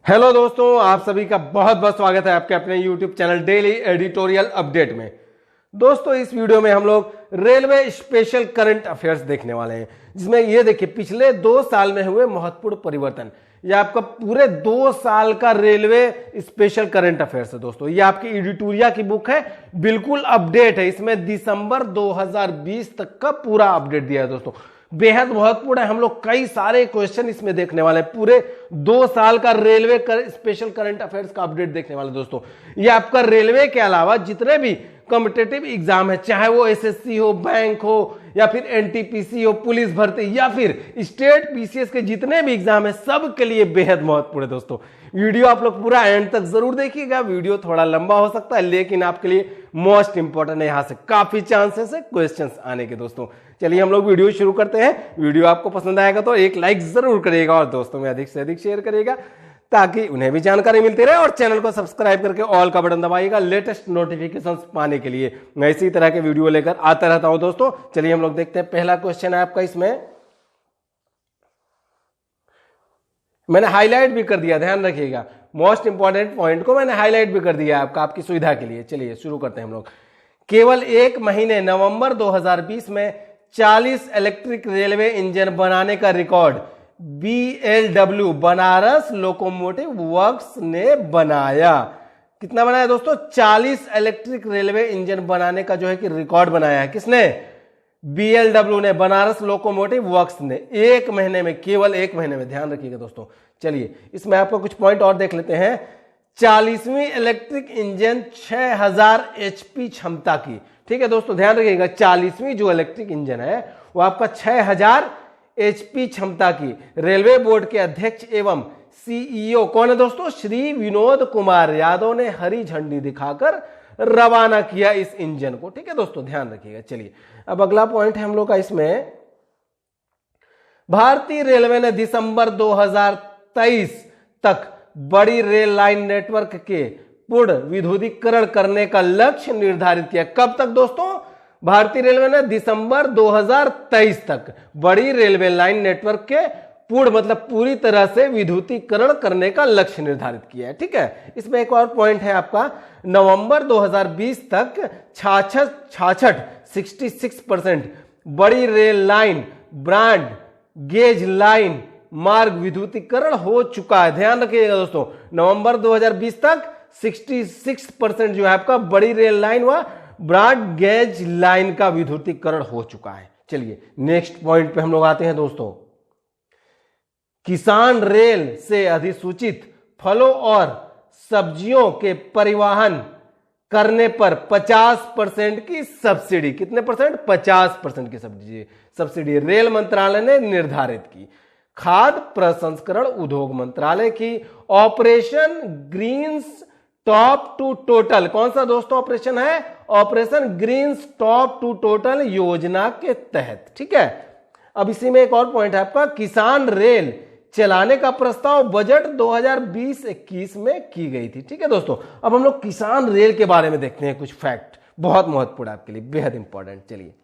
Hello दोस्तों, आप सभी का बहुत बहुत स्वागत है आपके अपने YouTube channel daily editorial update में। दोस्तों, इस वीडियो में हम लोग रेलवे स्पेशल करंट अफेयर्स देखने वाले हैं, जिसमें ये देखिए पिछले 2 साल में हुए महत्वपूर्ण परिवर्तन। ये आपका पूरे 2 साल का रेलवे स्पेशल करंट अफेयर्स है दोस्तों। ये आपकी एडिटोरिया की बुक है, बिल्कुल अपडेट है। इसमें दिसंबर 2020 तक का पूरा अपडेट दिया है दोस्तों। बेहद महत्वपूर्ण है। हम लोग कई सारे क्वेश्चन इसमें देखने वाले हैं। पूरे 2 साल का रेलवे स्पेशल करंट अफेयर्स का अपडेट देखने वाले दोस्तों। ये आपका रेलवे के अलावा जितने भी कॉम्पिटिटिव एग्जाम है, चाहे वो एसएससी हो, बैंक हो, या फिर एनटीपीसी हो, पुलिस भर्ती, या फिर स्टेट पीसीएस के जितने भी एग्जाम है, सब के लिए बेहद महत्वपूर्ण है दोस्तों। वीडियो आप लोग पूरा एंड तक जरूर देखिएगा। वीडियो थोड़ा लंबा हो सकता है, लेकिन आपके लिए मोस्ट इंपॉर्टेंट है। यहां से काफी चांसेस है क्वेश्चंस आने के दोस्तों। चलिए हम लोग वीडियो शुरू करते हैं। वीडियो आपको पसंद आएगा तो एक लाइक जरूर करिएगा और दोस्तों में अधिक से अधिक शेयर करिएगा, ताकि उन्हें भी जानकारी मिलती रहे। और चैनल को सब्सक्राइब करके ऑल का बटन दबाइएगा लेटेस्ट नोटिफिकेशंस पाने के लिए। मैं इसी तरह के वीडियो लेकर आता रहता हूं दोस्तों। चलिए हम लोग देखते हैं। पहला क्वेश्चन है आपका, इसमें मैंने हाईलाइट भी कर दिया, ध्यान रखिएगा। मोस्ट इंपॉर्टेंट पॉइंट को मैंने हाईलाइट भी कर दिया आपका, आपकी सुविधा के लिए। चलिए शुरू करते हैं हम लोग। केवल एक महीने नवंबर 2020 में 40 इलेक्ट्रिक रेलवे इंजन बनाने का record BLW Banaras locomotive works ने बनाया। कितना बनाया दोस्तों? 40 इलेक्ट्रिक रेलवे इंजन बनाने का जो है कि रिकॉर्ड बनाया है। किसने? BLW ने, बनारस लोकोमोटिव वर्क्स ने। एक महीने में, केवल एक महीने में, ध्यान रखिएगा दोस्तों। चलिए इसमें आपको कुछ पॉइंट और देख लेते हैं। 40वीं इलेक्ट्रिक इंजन 6000 HP क्षमता की। ठीक है दोस्तों, ध्यान रखिएगा। 40वीं जो इलेक्ट्रिक इंजन है वो आपका 6000 HP क्षमता की। रेलवे बोर्ड के अध्यक्ष एवं CEO कौन है दोस्तों? श्री विनोद कुमार यादव ने हरी झंडी दिखाकर रवाना किया इस इंजन को। ठीक है दोस्तों, ध्यान रखिएगा। चलिए अब अगला पॉइंट है हम लोग का इसमें। भारतीय रेलवे ने दिसंबर 2023 तक बड़ी रेल लाइन नेटवर्क के पूर्ण विद्युतीकरण करने का लक्ष्य निर्धारित किया। कब तक दोस्तों? भारतीय रेलवे ने दिसंबर 2023 तक बड़ी रेलवे लाइन नेटवर्क के पूर्ण मतलब पूरी तरह से विद्युतीकरण करने का लक्ष्य निर्धारित किया है। ठीक है, इसमें एक और पॉइंट है आपका। नवंबर 2020 तक 66% बड़ी rail line, broad gauge line मार्ग विद्युतीकरण हो चुका है। ध्यान रखिएगा दोस्तों, नवंबर 2020 तक 66% जो है आपका बड़ी रेल लाइन व ब्रॉड गेज लाइन का विद्युतीकरण हो चुका है। चलिए नेक्स्ट पॉइंट पे हम लोग आते हैं दोस्तों। किसान रेल से अधिसूचित फलों और सब्जियों के परिवहन करने पर 50% की सब्सिडी। कितने परसेंट? 50% की सब्सिडी रेल मंत्रालय ने निर्धारित की। खाद्य प्रसंस्करण उद्योग मंत्रालय की operation greens top to total, कौन सा दोस्तों ऑपरेशन है? Operation greens top to total योजना के तहत। ठीक है, अब इसी में एक और पॉइंट है आपका। किसान रेल चलाने का प्रस्ताव बजट 2020-21 में की गई थी। ठीक है दोस्तों, अब हम लोग किसान रेल के बारे में देखते हैं कुछ फैक्ट, बहुत महत्वपूर्ण आपके लिए, बेहद इंपॉर्टेंट। चलिए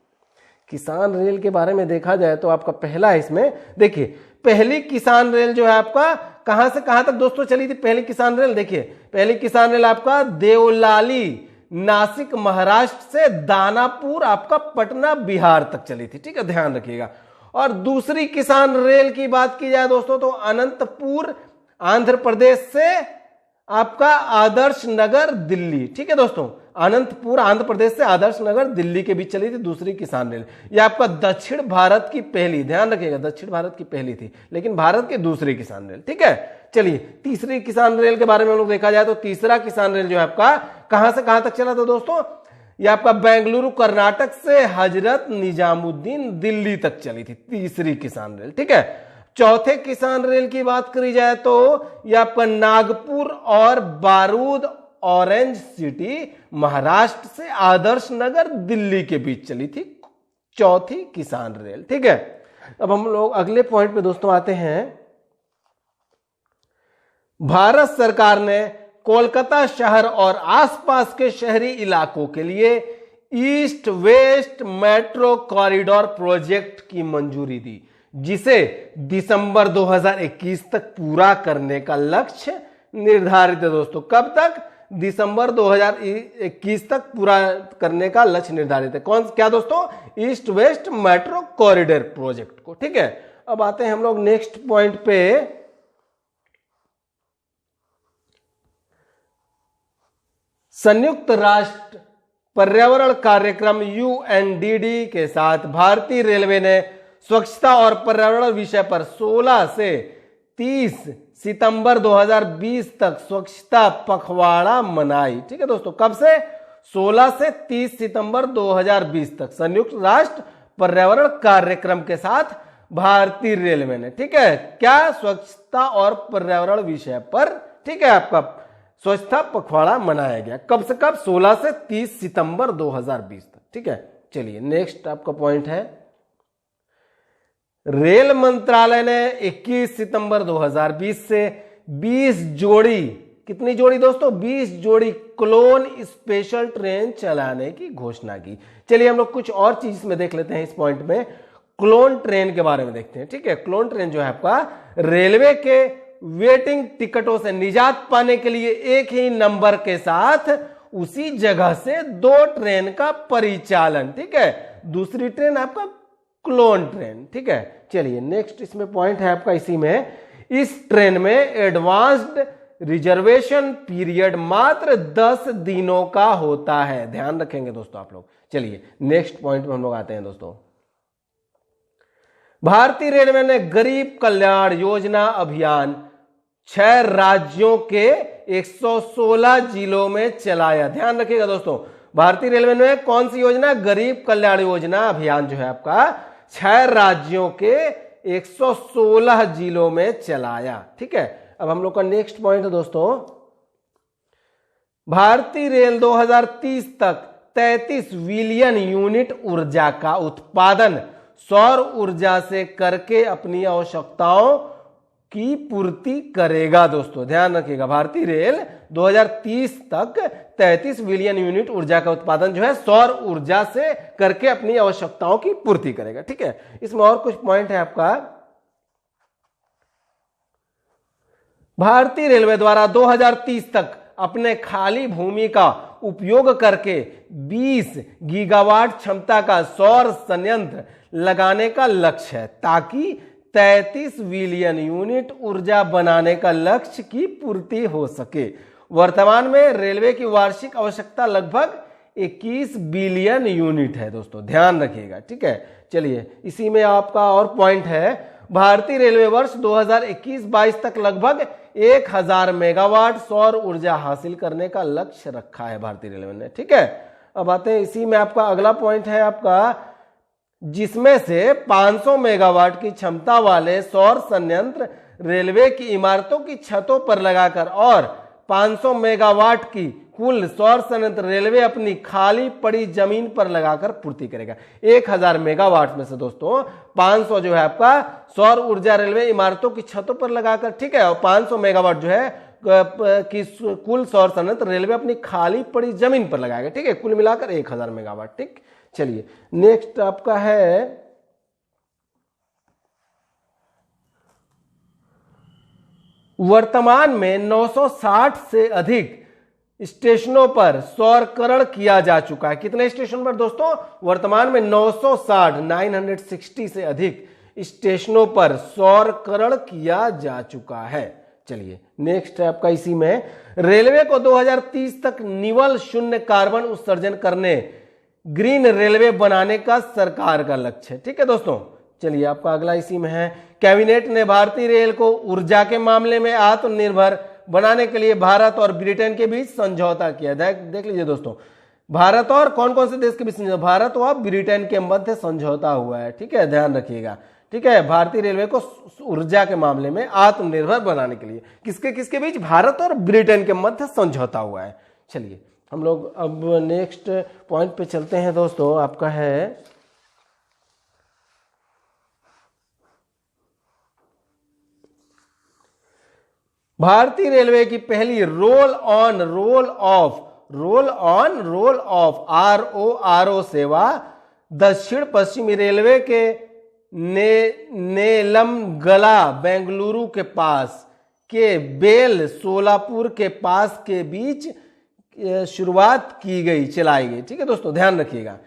किसान रेल के बारे में देखा जाए तो आपका पहला है इसमें, देखिए पहली किसान रेल जो है आपका कहां से कहां तक दोस्तों चली थी? पहली किसान रेल देखिए, पहली किसान रेल आपका देवलाली नासिक महाराष्ट्र से दानापुर आपका पटना बिहार तक चली थी। ठीक है, ध्यान रखिएगा। और दूसरी किसान रेल की बात की जाए दोस्तों तो अनंतपुर आंध्र प्रदेश से आपका आदर्श नगर दिल्ली। ठीक है दोस्तों, अनंतपुर आंध्र प्रदेश से आदर्श नगर दिल्ली के बीच चली थी दूसरी किसान रेल। यह आपका दक्षिण भारत की पहली, ध्यान रखिएगा, दक्षिण भारत की पहली थी, लेकिन भारत की दूसरी किसान रेल। ठीक है, चलिए तीसरी किसान रेल के बारे में हम लोग देखा जाए तो तीसरा किसान रेल जो है आपका कहां से कहां तक चला था दोस्तों? यह आपका बेंगलुरु कर्नाटक से हजरत निजामुद्दीन दिल्ली तक चली थी, तीसरी किसान रेल। ठीक है, चौथे किसान रेल की बात करी जाए तो यह आपका नागपुर और बारूद ऑरेंज सिटी महाराष्ट्र से आदर्श नगर दिल्ली के बीच चली थी, चौथी किसान रेल। ठीक है, अब हम लोग अगले पॉइंट पे दोस्तों आते हैं। भारत सरकार ने कोलकाता शहर और आसपास के शहरी इलाकों के लिए east west metro corridor project की मंजूरी दी, जिसे दिसंबर 2021 तक पूरा करने का लक्ष्य निर्धारित है दोस्तों। कब तक? दिसंबर 2021 तक पूरा करने का लक्ष्य निर्धारित है। कौन क्या दोस्तों? East west metro corridor project को। ठीक है, अब आते हैं हम लोग नेक्स्ट पॉइंट पे। संयुक्त राष्ट्र पर्यावरण कार्यक्रम UNDD के साथ भारतीय रेलवे ने स्वच्छता और पर्यावरण विषय पर 16 से 30 सितंबर 2020 तक स्वच्छता पखवाड़ा मनाई। ठीक है दोस्तों, कब से? 16 से 30 सितंबर 2020 तक संयुक्त राष्ट्र पर्यावरण कार्यक्रम के साथ भारतीय रेलवे ने, ठीक है, क्या? स्वच्छता और पर्यावरण विषय पर, ठीक है, आपका स्वच्छता पखवाड़ा मनाया गया। कब से कब? 16 से 30 सितंबर 2020 तक। ठीक है, चलिए नेक्स्ट आपका पॉइंट है, रेल मंत्रालय ने 21 सितंबर 2020 से 20 जोड़ी, कितनी जोड़ी दोस्तों? 20 जोड़ी क्लोन स्पेशल ट्रेन चलाने की घोषणा की। चलिए हम लोग कुछ और चीज इसमें देख लेते हैं। इस पॉइंट में क्लोन ट्रेन के बारे में देखते हैं। ठीक है, क्लोन ट्रेन जो है आपका रेलवे के वेटिंग टिकटों से निजात पाने के लिए एक ही नंबर के साथ उसी जगह से 2 ट्रेन का परिचालन। ठीक है, दूसरी ट्रेन आपका क्लोन ट्रेन। ठीक है, चलिए नेक्स्ट इसमें पॉइंट है आपका इसी में, इस ट्रेन में एडवांस्ड रिजर्वेशन पीरियड मात्र 10 दिनों का होता है। ध्यान रखेंगे दोस्तों आप लोग। चलिए नेक्स्ट पॉइंट में हम लोग आते हैं दोस्तों। भारतीय रेलवे ने गरीब कल्याण योजना अभियान 6 राज्यों के 116 जिलों में चलाया। ध्यान रखिएगा दोस्तों, भारतीय रेलवे ने कौन सी योजना? गरीब कल्याण योजना अभियान जो है आपका 6 राज्यों के 116 जिलों में चलाया। ठीक है, अब हम लोग का नेक्स्ट पॉइंट है दोस्तों, भारतीय रेल 2030 तक 33 बिलियन यूनिट ऊर्जा का उत्पादन सौर ऊर्जा से करके अपनी आवश्यकताओं की पूर्ति करेगा। दोस्तों ध्यान रखिएगा, भारतीय रेल 2030 तक 33 बिलियन यूनिट ऊर्जा का उत्पादन जो है सौर ऊर्जा से करके अपनी आवश्यकताओं की पूर्ति करेगा। ठीक है, इसमें और कुछ पॉइंट है आपका, भारतीय रेलवे द्वारा 2030 तक अपने खाली भूमि का उपयोग करके 20 गीगावाट क्षमता का सौर संयंत्र लगाने का लक्ष्य है, ताकि 33 बिलियन यूनिट ऊर्जा बनाने का लक्ष्य की पूर्ति हो सके। वर्तमान में रेलवे की वार्षिक आवश्यकता लगभग 21 बिलियन यूनिट है। दोस्तों ध्यान रखिएगा। ठीक है, चलिए इसी में आपका और पॉइंट है, भारतीय रेलवे वर्ष 2021-22 तक लगभग 1000 मेगावाट सौर ऊर्जा हासिल करने का लक्ष्य रखा है भारतीय रेलवे ने। ठीक है, अब आते हैं इसी में आपका अगला पॉइंट है आपका, जिसमें से 500 मेगावाट की क्षमता वाले सौर संयंत्र रेलवे की इमारतों की छतों पर लगाकर और 500 मेगावाट की कुल सौर संयंत्र रेलवे अपनी खाली पड़ी जमीन पर लगाकर पूर्ति करेगा। 1000 मेगावाट में से दोस्तों 500 जो है आपका सौर ऊर्जा रेलवे इमारतों की छतों पर लगाकर, ठीक है, और 500 मेगावाट जो है कि कुल सौर संयंत्र रेलवे अपनी खाली पड़ी जमीन पर लगाएगा। ठीक है, कुल मिलाकर 1000 मेगावाट। ठीक, चलिए नेक्स्ट आपका है, वर्तमान में 960 से अधिक स्टेशनों पर सौरकरण किया जा चुका है। कितने स्टेशन पर दोस्तों? वर्तमान में 960 से अधिक स्टेशनों पर सौरकरण किया जा चुका है। चलिए नेक्स्ट है आपका इसी में, रेलवे को 2030 तक निवल शून्य कार्बन उत्सर्जन करने, ग्रीन रेलवे बनाने का सरकार का लक्ष्य है। ठीक है दोस्तों, चलिए आपका अगला इसी में है, कैबिनेट ने भारतीय रेल को ऊर्जा के मामले में आत्मनिर्भर बनाने के लिए भारत और ब्रिटेन के बीच समझौता किया। देख लीजिए दोस्तों, भारत और कौन कौन से देश के बीच? भारत और ब्रिटेन के मध्य समझौता हुआ है। ठीक है, ध्यान रखिएगा। ठीक है, भारतीय रेलवे को ऊर्जा के मामले में आत्मनिर्भर बनाने के लिए किसके किसके बीच? भारत और ब्रिटेन के मध्य समझौता हुआ है। चलिए हम लोग अब नेक्स्ट पॉइंट पे चलते हैं दोस्तों, आपका है भारतीय रेलवे की पहली roll on roll of RORO सेवा दक्षिण पश्चिमी रेलवे के नेलमगला बेंगलुरु के पास के बेल सोलापुर के पास के बीच शुरुआत की गई, चलाई गई। ठीक है दोस्तों, ध्यान रखिएगा।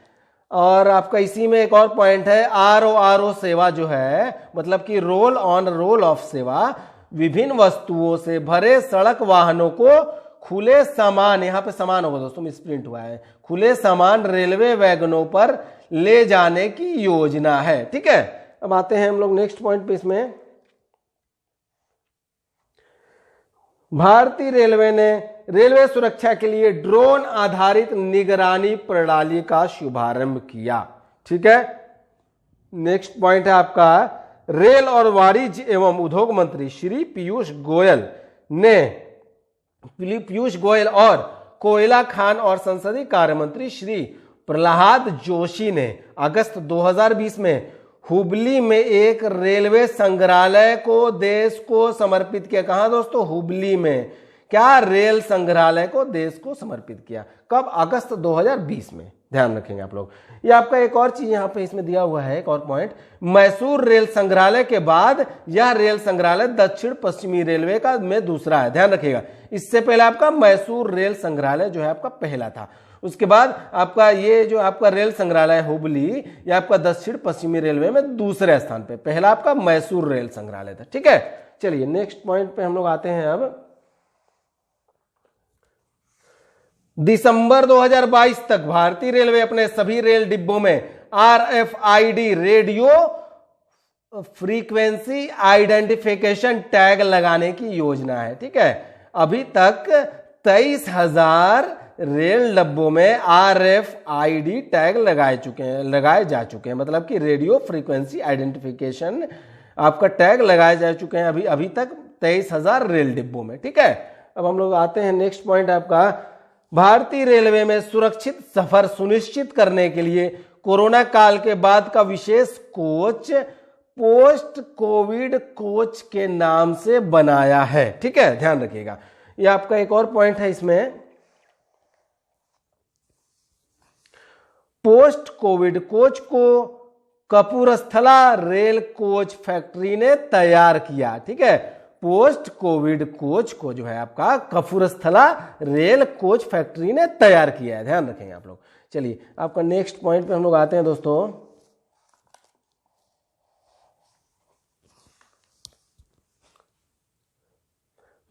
और आपका इसी में एक और पॉइंट है, RO सेवा जो है, मतलब कि रोल ऑन रोल ऑफ सेवा, विभिन्न वस्तुओं से भरे सड़क वाहनों को खुले सामान, यहां पे सामान होगा दोस्तों, मिसप्रिंट हुआ है, खुले सामान रेलवे वैगनों पर ले जाने की योजना है। ठीक है, अब आते हैं हम लोग नेक्स्ट पॉइंट पे। इसमें भारतीय रेलवे ने रेलवे सुरक्षा के लिए ड्रोन आधारित निगरानी प्रणाली का शुभारंभ किया। ठीक है, नेक्स्ट पॉइंट है आपका, रेल और वाणिज्य एवं उद्योग मंत्री श्री पीयूष गोयल और कोयला खान और संसदीय कार्य मंत्री श्री प्रहलाद जोशी ने अगस्त 2020 में हुबली में एक रेलवे संग्रहालय को देश को समर्पित किया। कहां दोस्तों? हुबली में। क्या रेल संग्रहालय को देश को समर्पित किया? कब? अगस्त 2020 में। ध्यान रखेंगे आप लोग। ये आपका एक और चीज यहां पे इसमें दिया हुआ है, एक और पॉइंट, मैसूर रेल संग्रहालय के बाद यह रेल संग्रहालय दक्षिण पश्चिमी रेलवे का में दूसरा है। ध्यान रखिएगा, इससे पहले आपका मैसूर रेल संग्रहालय जो है आपका पहला था। उसके बाद आपका ये जो आपका रेल संग्रहालय हुबली, ये आपका दक्षिण पश्चिमी रेलवे में दूसरे स्थान पे, पहला आपका मैसूर रेल संग्रहालय था। ठीक है, चलिए नेक्स्ट पॉइंट पे हम लोग आते हैं। अब दिसंबर 2022 तक भारतीय रेलवे अपने सभी रेल डिब्बों में RFID radio frequency identification tag लगाने की योजना है। ठीक है, अभी तक 23,000 रेल डब्बों में RFID टैग लगाए जा चुके हैं, मतलब कि रेडियो फ्रीक्वेंसी आइडेंटिफिकेशन आपका टैग लगाए जा चुके हैं अभी तक 23,000 रेल डिब्बों में। ठीक है, अब हम लोग आते हैं नेक्स्ट पॉइंट आपका, भारतीय रेलवे में सुरक्षित सफर सुनिश्चित करने के लिए कोरोना काल के बाद का विशेष कोच पोस्ट कोविड कोच के नाम से बनाया है। ठीक है, ध्यान रखिएगा। ये आपका एक और पॉइंट है इसमें, पोस्ट कोविड कोच को कपूरथला रेल कोच फैक्ट्री ने तैयार किया। ठीक है, पोस्ट कोविड कोच को जो है आपका कपूरथला रेल कोच फैक्ट्री ने तैयार किया है। ध्यान रखेंगे आप लोग। चलिए आपका नेक्स्ट पॉइंट पे हम लोग आते हैं दोस्तों।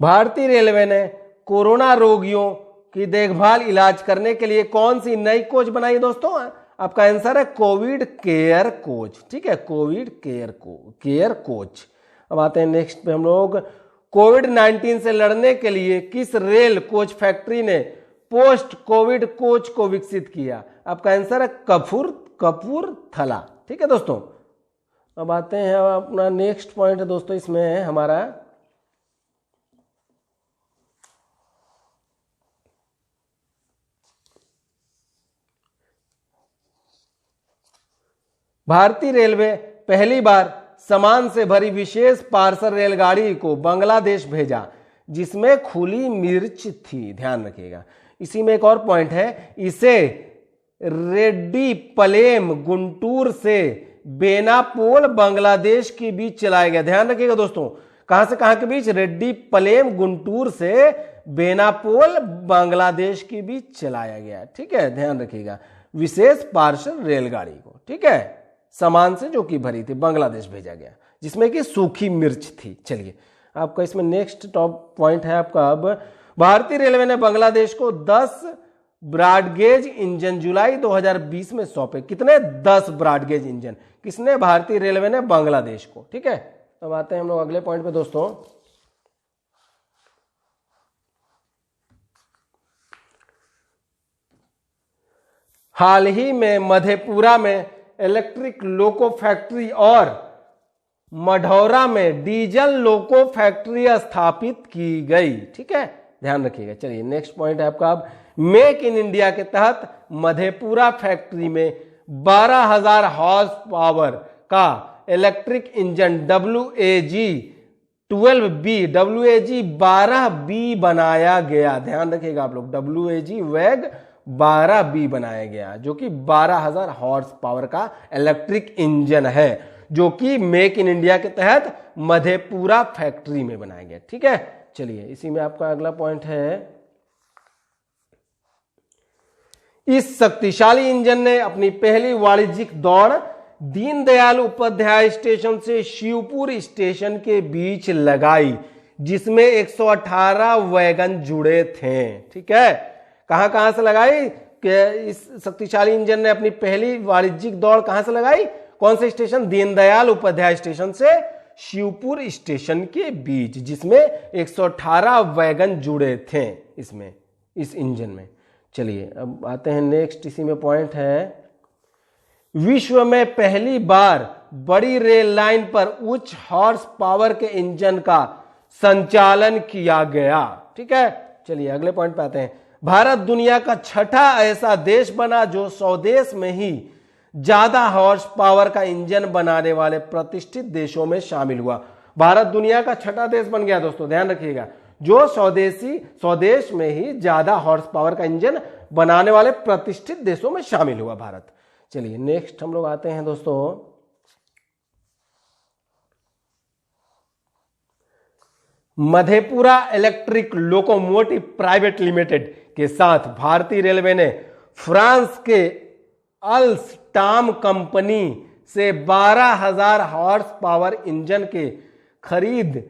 भारतीय रेलवे ने कोरोना रोगियों की देखभाल इलाज करने के लिए कौन सी नई कोच बनाई दोस्तों? आपका आंसर है कोविड केयर कोच। ठीक है, कोविड केयर कोच। अब आते हैं नेक्स्ट पे हम लोग, कोविड-19 से लड़ने के लिए किस रेल कोच फैक्ट्री ने पोस्ट कोविड कोच को विकसित किया? आपका आंसर है कपूरथला। ठीक है दोस्तों, अब आते हैं अपना नेक्स्ट पॉइंट है दोस्तों, इसमें है हमारा भारतीय रेलवे पहली बार सामान से भरी विशेष पार्सल रेलगाड़ी को बांग्लादेश भेजा जिसमें खुली मिर्च थी। ध्यान रखिएगा। इसी में एक और पॉइंट है, इसे रेड्डीपलेम गुंटूर से बेनापोल बांग्लादेश के बीच चलाया गया। ध्यान रखिएगा दोस्तों, कहां से कहां के बीच? रेड्डीपलेम गुंटूर से बेनापोल बांग्लादेश के बीच चलाया गया। ठीक है, ध्यान रखिएगा, विशेष पार्सल रेलगाड़ी को। ठीक है, सामान से जो कि भरी थी, बांग्लादेश भेजा गया, जिसमें कि सूखी मिर्च थी। चलिए आपका इसमें नेक्स्ट टॉप पॉइंट है आपका, अब भारतीय रेलवे ने बांग्लादेश को 10 ब्रॉडगेज इंजन जुलाई 2020 में सौंपे। कितने? 10 ब्रॉडगेज इंजन किसने? भारतीय रेलवे ने बांग्लादेश को। ठीक है, अब आते हैं हम लोग अगले पॉइंट पे दोस्तों। हाल ही में मधेपुरा में इलेक्ट्रिक लोको फैक्ट्री और मढ़ौरा में डीजल लोको फैक्ट्री स्थापित की गई। ठीक है, ध्यान रखिएगा। चलिए नेक्स्ट पॉइंट है आपका, अब मेक इन इंडिया के तहत मधेपुरा फैक्ट्री में 12,000 हॉर्स पावर का इलेक्ट्रिक इंजन WAG-12B बनाया गया। ध्यान रखिएगा आप लोग, WAG 12B बनाया गया, जो कि 12,000 हॉर्स पावर का इलेक्ट्रिक इंजन है, जो कि मेक इन इंडिया के तहत मधेपुरा फैक्ट्री में बनाया गया। ठीक है, चलिए इसी में आपका अगला पॉइंट है, इस शक्तिशाली इंजन ने अपनी पहली वाणिज्यिक दौड़ दीनदयाल उपाध्याय स्टेशन से शिवपुर स्टेशन के बीच लगाई, जिसमें 118 वैगन जुड़े थे। ठीक है, कहां से लगाई कि इस शक्तिशाली इंजन ने अपनी पहली वाणिज्यिक दौड़ कहां से लगाई, कौन से स्टेशन, दीनदयाल उपाध्याय स्टेशन से शिवपुर स्टेशन के बीच, जिसमें 118 वैगन जुड़े थे इसमें, इस इंजन में। चलिए अब आते हैं नेक्स्ट, इसी में पॉइंट है, विश्व में पहली बार बड़ी रेल लाइन पर उच्च हॉर्स पावर के इंजन का संचालन किया गया। ठीक है, चलिए अगले पॉइंट पे आते हैं, भारत दुनिया का छठा ऐसा देश बना जो स्वदेश में ही ज्यादा हॉर्स पावर का इंजन बनाने वाले प्रतिष्ठित देशों में शामिल हुआ। भारत दुनिया का छठा देश बन गया दोस्तों, ध्यान रखिएगा, जो स्वदेश में ही ज्यादा हॉर्स पावर का इंजन बनाने वाले प्रतिष्ठित देशों में शामिल हुआ भारत। चलिए नेक्स्ट हम लोग आते हैं दोस्तों, Madhepura electric locomotive private limited के साथ भारतीय रेलवे ने फ्रांस के अल्स्टाम कंपनी से 12,000 हॉर्स पावर इंजन के खरीद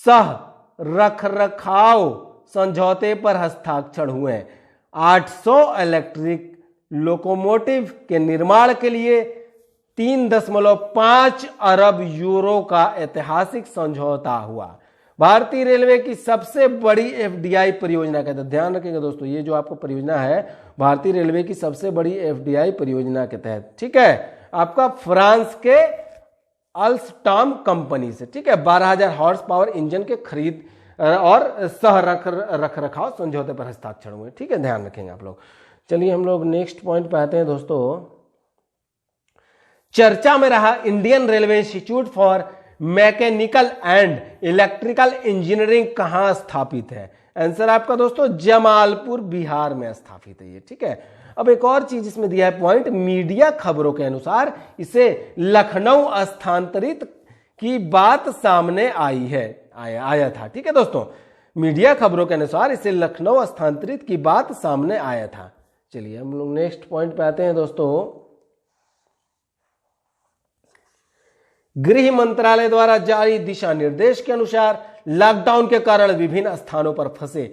सह रखरखाव समझौते पर हस्ताक्षर हुए। 800 इलेक्ट्रिक लोकोमोटिव के निर्माण के लिए 3.5 अरब यूरो का ऐतिहासिक समझौता हुआ। भारतीय रेलवे की सबसे बड़ी एफडीआई परियोजना के तहत, ध्यान रखिएगा दोस्तों, ये जो आपको परियोजना है भारतीय रेलवे की सबसे बड़ी एफडीआई परियोजना के तहत, ठीक है, आपका फ्रांस के अल्स्टाम कंपनी से, ठीक है, 12,000 हॉर्स पावर इंजन के खरीद और सह रखरखाव समझौते पर हस्ताक्षर हुए। ठीक है, ध्यान रखेंगे आप लोग। चलिए हम लोग नेक्स्ट पॉइंट पे आते हैं दोस्तों, चर्चा में रहा Indian railway institute for mechanical and electrical engineering कहां स्थापित है? आंसर आपका दोस्तों जमालपुर बिहार में स्थापित है ये। ठीक है, अब एक और चीज इसमें दिया है पॉइंट, मीडिया खबरों के अनुसार इसे लखनऊ स्थानांतरित की बात सामने आई है, आया था। ठीक है दोस्तों, मीडिया खबरों के अनुसार इसे लखनऊ स्थानांतरित की बात सामने आया था। चलिए हम लोग नेक्स्ट पॉइंट पे आते हैं दोस्तों, गृह मंत्रालय द्वारा जारी दिशा निर्देश के अनुसार लॉकडाउन के कारण विभिन्न स्थानों पर फंसे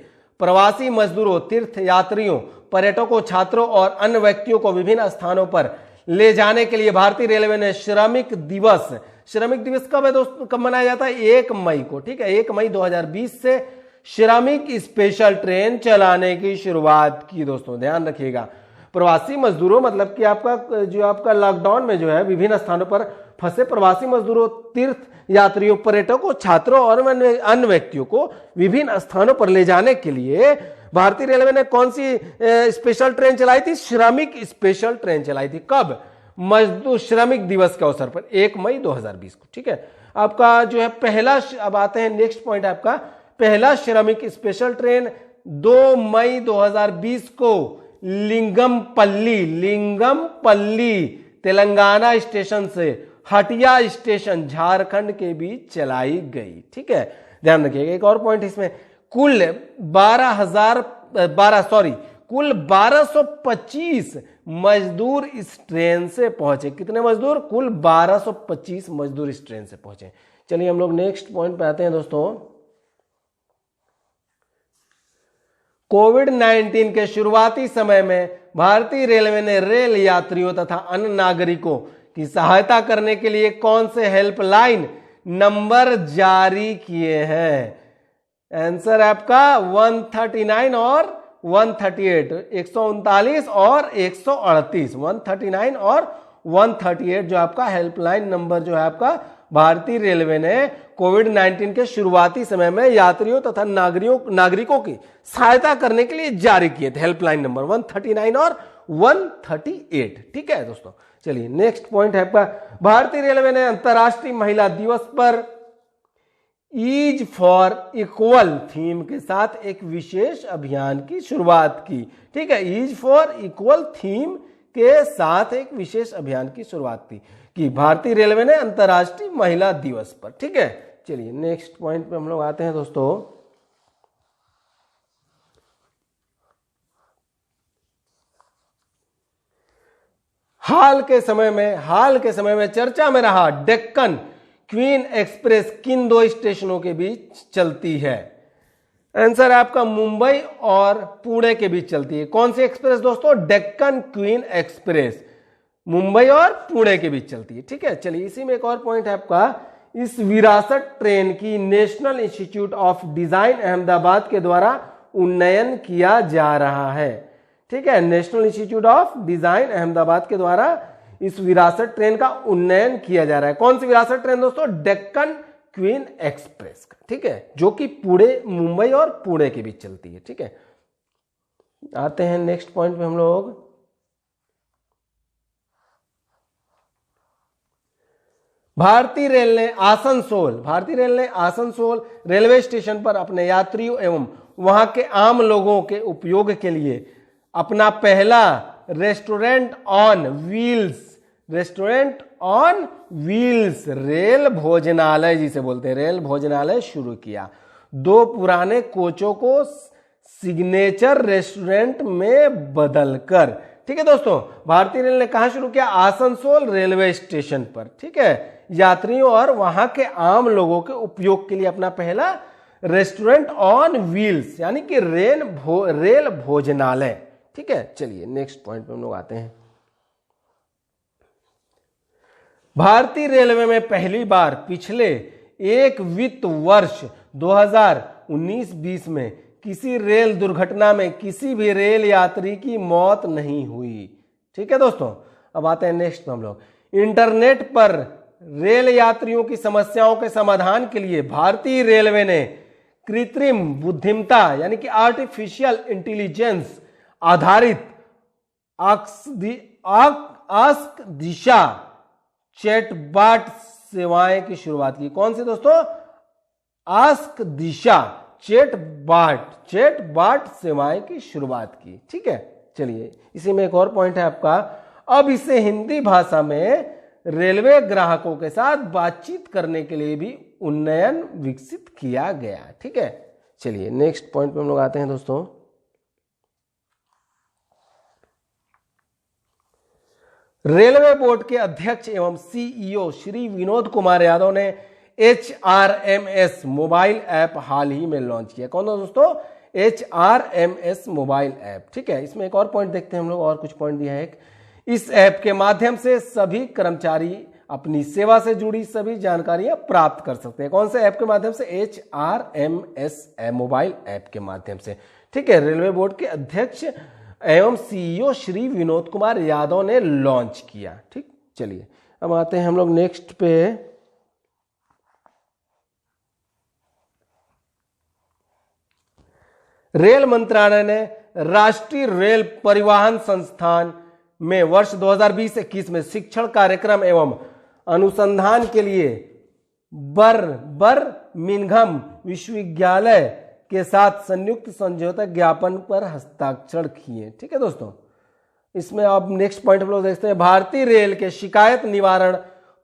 प्रवासी मजदूरों, तीर्थ यात्रियों, पर्यटकों, छात्रों और अन्य व्यक्तियों को विभिन्न स्थानों पर ले जाने के लिए भारतीय रेलवे ने श्रमिक दिवस कब है दोस्तों, कब मनाया जाता है? 1 मई को। ठीक है, 1 मई 2020 से श्रमिक स्पेशल ट्रेन चलाने की शुरुआत की दोस्तों, ध्यान रखिएगा। प्रवासी मजदूरों मतलब कि आपका लॉकडाउन में जो है विभिन्न स्थानों पर फंसे प्रवासी मजदूरों, तीर्थ यात्रियों, पर्यटकों, छात्रों और अन्य व्यक्तियों को विभिन्न स्थानों पर ले जाने के लिए भारतीय रेलवे ने कौन सी स्पेशल ट्रेन चलाई थी? श्रमिक स्पेशल ट्रेन चलाई थी। कब? मजदूर श्रमिक दिवस के अवसर पर 1 मई 2020 को। ठीक है, आपका जो है पहला, अब आते हैं नेक्स्ट पॉइंट, आपका पहला श्रमिक स्पेशल ट्रेन 2 मई 2020 को लिंगमपल्ली तेलंगाना स्टेशन से हटिया स्टेशन झारखंड के बीच चलाई गई। ठीक है, ध्यान रखिएगा। एक और पॉइंट इसमें, कुल 1225 मजदूर इस ट्रेन से पहुंचे। कितने मजदूर? कुल 1225 मजदूर इस ट्रेन से पहुंचे। चलिए हम लोग नेक्स्ट पॉइंट पे आते हैं दोस्तों, कोविड-19 के शुरुआती समय में भारतीय रेलवे ने रेल यात्रियों तथा अन्य नागरिकों की सहायता करने के लिए कौन से हेल्पलाइन नंबर जारी किए हैं? आंसर आपका 139 और 138, 139 और 138, 139 और 138 जो आपका हेल्पलाइन नंबर जो है आपका भारतीय रेलवे ने कोविड-19 के शुरुआती समय में यात्रियों तथा नागरिकों की सहायता करने के लिए जारी किए थे। हेल्पलाइन नंबर 139 और 138। ठीक है दोस्तों, चलिए नेक्स्ट पॉइंट है आपका, भारतीय रेलवे ने अंतर्राष्ट्रीय महिला दिवस पर ईज फॉर इक्वल थीम के साथ एक विशेष अभियान की शुरुआत की। ठीक है, ईज फॉर इक्वल थीम के साथ एक विशेष अभियान की शुरुआत की की भारतीय रेलवे ने अंतर्राष्ट्रीय महिला दिवस पर। ठीक है, चलिए नेक्स्ट पॉइंट पे हम लोग आते हैं दोस्तों। हाल के समय में चर्चा में रहा डेक्कन क्वीन एक्सप्रेस किन दो स्टेशनों के बीच चलती है? आंसर है आपका मुंबई और पुणे के बीच चलती है। कौन सी एक्सप्रेस दोस्तों? डेक्कन क्वीन एक्सप्रेस मुंबई और पुणे के बीच चलती है। ठीक है, चलिए इसी में एक और पॉइंट है आपका, इस विरासत ट्रेन की national institute of design Ahmedabad के द्वारा उन्नयन किया जा रहा है। ठीक है, national institute of design Ahmedabad के द्वारा इस विरासत ट्रेन का उन्नयन किया जा रहा है। कौन सी विरासत ट्रेन दोस्तों? डेक्कन क्वीन एक्सप्रेस का। ठीक है, जो कि मुंबई और पुणे के बीच चलती है। ठीक है, आते हैं नेक्स्ट पॉइंट पे हम लोग। भारतीय रेल ने आसनसोल रेलवे स्टेशन पर अपने यात्रियों एवं वहां के आम लोगों के उपयोग के लिए अपना पहला रेस्टोरेंट ऑन व्हील्स रेल भोजनालय, जिसे बोलते हैं रेल भोजनालय, शुरू किया। 2 पुराने कोचों को सिग्नेचर रेस्टोरेंट में बदलकर। ठीक है दोस्तों, भारतीय रेल ने कहां शुरू किया? आसनसोल रेलवे स्टेशन पर। ठीक है, यात्रियों और वहां के आम लोगों के उपयोग के लिए अपना पहला रेस्टोरेंट ऑन व्हील्स यानी कि रेल भोजनालय। ठीक है, चलिए नेक्स्ट पॉइंट पे हम लोग आते हैं। भारतीय रेलवे में पहली बार पिछले एक वित्त वर्ष 2019-20 में किसी रेल दुर्घटना में किसी भी रेल यात्री की मौत नहीं हुई। ठीक है दोस्तों, अब आते हैं नेक्स्ट पे हम लोग। इंटरनेट पर रेल यात्रियों की समस्याओं के समाधान के लिए भारतीय रेलवे ने कृत्रिम बुद्धिमत्ता यानी कि आर्टिफिशियल इंटेलिजेंस आधारित आस्क दिशा चैटबॉट सेवाएं की शुरुआत की। कौन सी दोस्तों? आस्क दिशा चैटबॉट सेवाएं की शुरुआत की। ठीक है, चलिए इसी में एक और पॉइंट है आपका, अब इसे हिंदी भाषा में रेलवे ग्राहकों के साथ बातचीत करने के लिए भी उन्नयन विकसित किया गया। ठीक है, चलिए नेक्स्ट पॉइंट पे हम लोग आते हैं दोस्तों। रेलवे बोर्ड के अध्यक्ष एवं सीईओ श्री विनोद कुमार यादव ने HRMS मोबाइल ऐप हाल ही में लॉन्च किया। कौन दोस्तों? HRMS mobile app. ठीक है, इसमें एक और पॉइंट देखते हैं हम लोग, और कुछ पॉइंट दिया है। इस ऐप के माध्यम से सभी कर्मचारी अपनी सेवा से जुड़ी सभी जानकारियां प्राप्त कर सकते हैं। कौन से ऐप के माध्यम से? HRMS मोबाइल ऐप के माध्यम से। ठीक है, रेलवे बोर्ड के अध्यक्ष एवं सीईओ श्री विनोद कुमार यादव ने लॉन्च किया। ठीक, चलिए अब आते हैं हम लोग नेक्स्ट पे। रेल मंत्रालय ने राष्ट्रीय रेल परिवहन संस्थान में वर्ष 2020-21 में शिक्षण कार्यक्रम एवं अनुसंधान के लिए बर्मिंघम विश्वविद्यालय के साथ संयुक्त समझौता ज्ञापन पर हस्ताक्षर किए। ठीक है दोस्तों, इसमें अब नेक्स्ट पॉइंट हम लोग देखते हैं। भारतीय रेल के शिकायत निवारण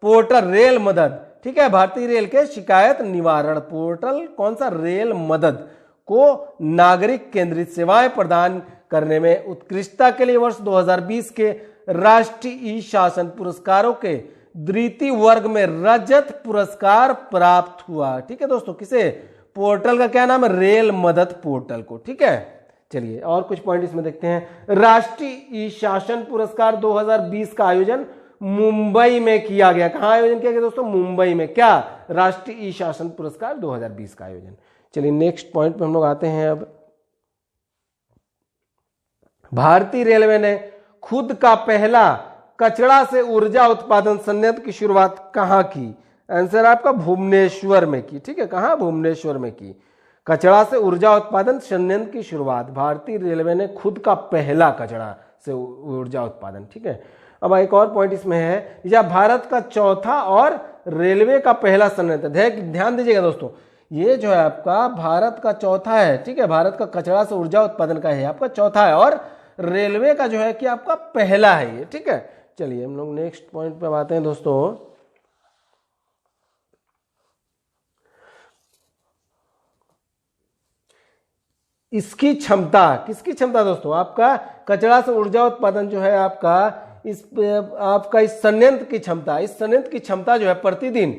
पोर्टल रेल मदद। ठीक है, भारतीय रेल के शिकायत निवारण पोर्टल कौन सा? रेल मदद को नागरिक केंद्रित सेवाएं प्रदान करने में उत्कृष्टता के लिए वर्ष 2020 के राष्ट्रीय ई शासन पुरस्कारों के द्वितीय वर्ग में रजत पुरस्कार प्राप्त हुआ। ठीक है दोस्तों, किसे? पोर्टल का क्या नाम है? रेल मदद पोर्टल को। ठीक है, चलिए और कुछ पॉइंट इसमें देखते हैं। राष्ट्रीय ई शासन पुरस्कार 2020 का आयोजन मुंबई में किया गया। कहां आयोजन किया गया दोस्तों? मुंबई में। क्या? राष्ट्रीय ई शासन पुरस्कार 2020 का आयोजन। चलिए नेक्स्ट पॉइंट पे हम लोग आते हैं। अब भारतीय रेलवे ने खुद का पहला कचरा से ऊर्जा उत्पादन संयंत्र की शुरुआत कहां की? आंसर आपका भुवनेश्वर में की। ठीक है, कहां? भुवनेश्वर में की। कचरा से ऊर्जा उत्पादन संयंत्र की शुरुआत भारतीय रेलवे ने खुद का पहला कचरा से ऊर्जा उत्पादन। ठीक है, अब एक और पॉइंट इसमें है, यह भारत का चौथा और रेलवे का पहला संयंत्र। ध्यान दीजिएगा दोस्तों, ये जो है आपका भारत का चौथा है। ठीक है, भारत का कचरा से ऊर्जा उत्पादन का है आपका चौथा है, और रेलवे का जो है कि आपका पहला है ये। ठीक है, चलिए हम लोग नेक्स्ट पॉइंट पे आते हैं दोस्तों। इसकी क्षमता, किसकी क्षमता दोस्तों? आपका कचरा से ऊर्जा उत्पादन जो है आपका इस संयंत्र की क्षमता, इस संयंत्र की क्षमता जो है प्रतिदिन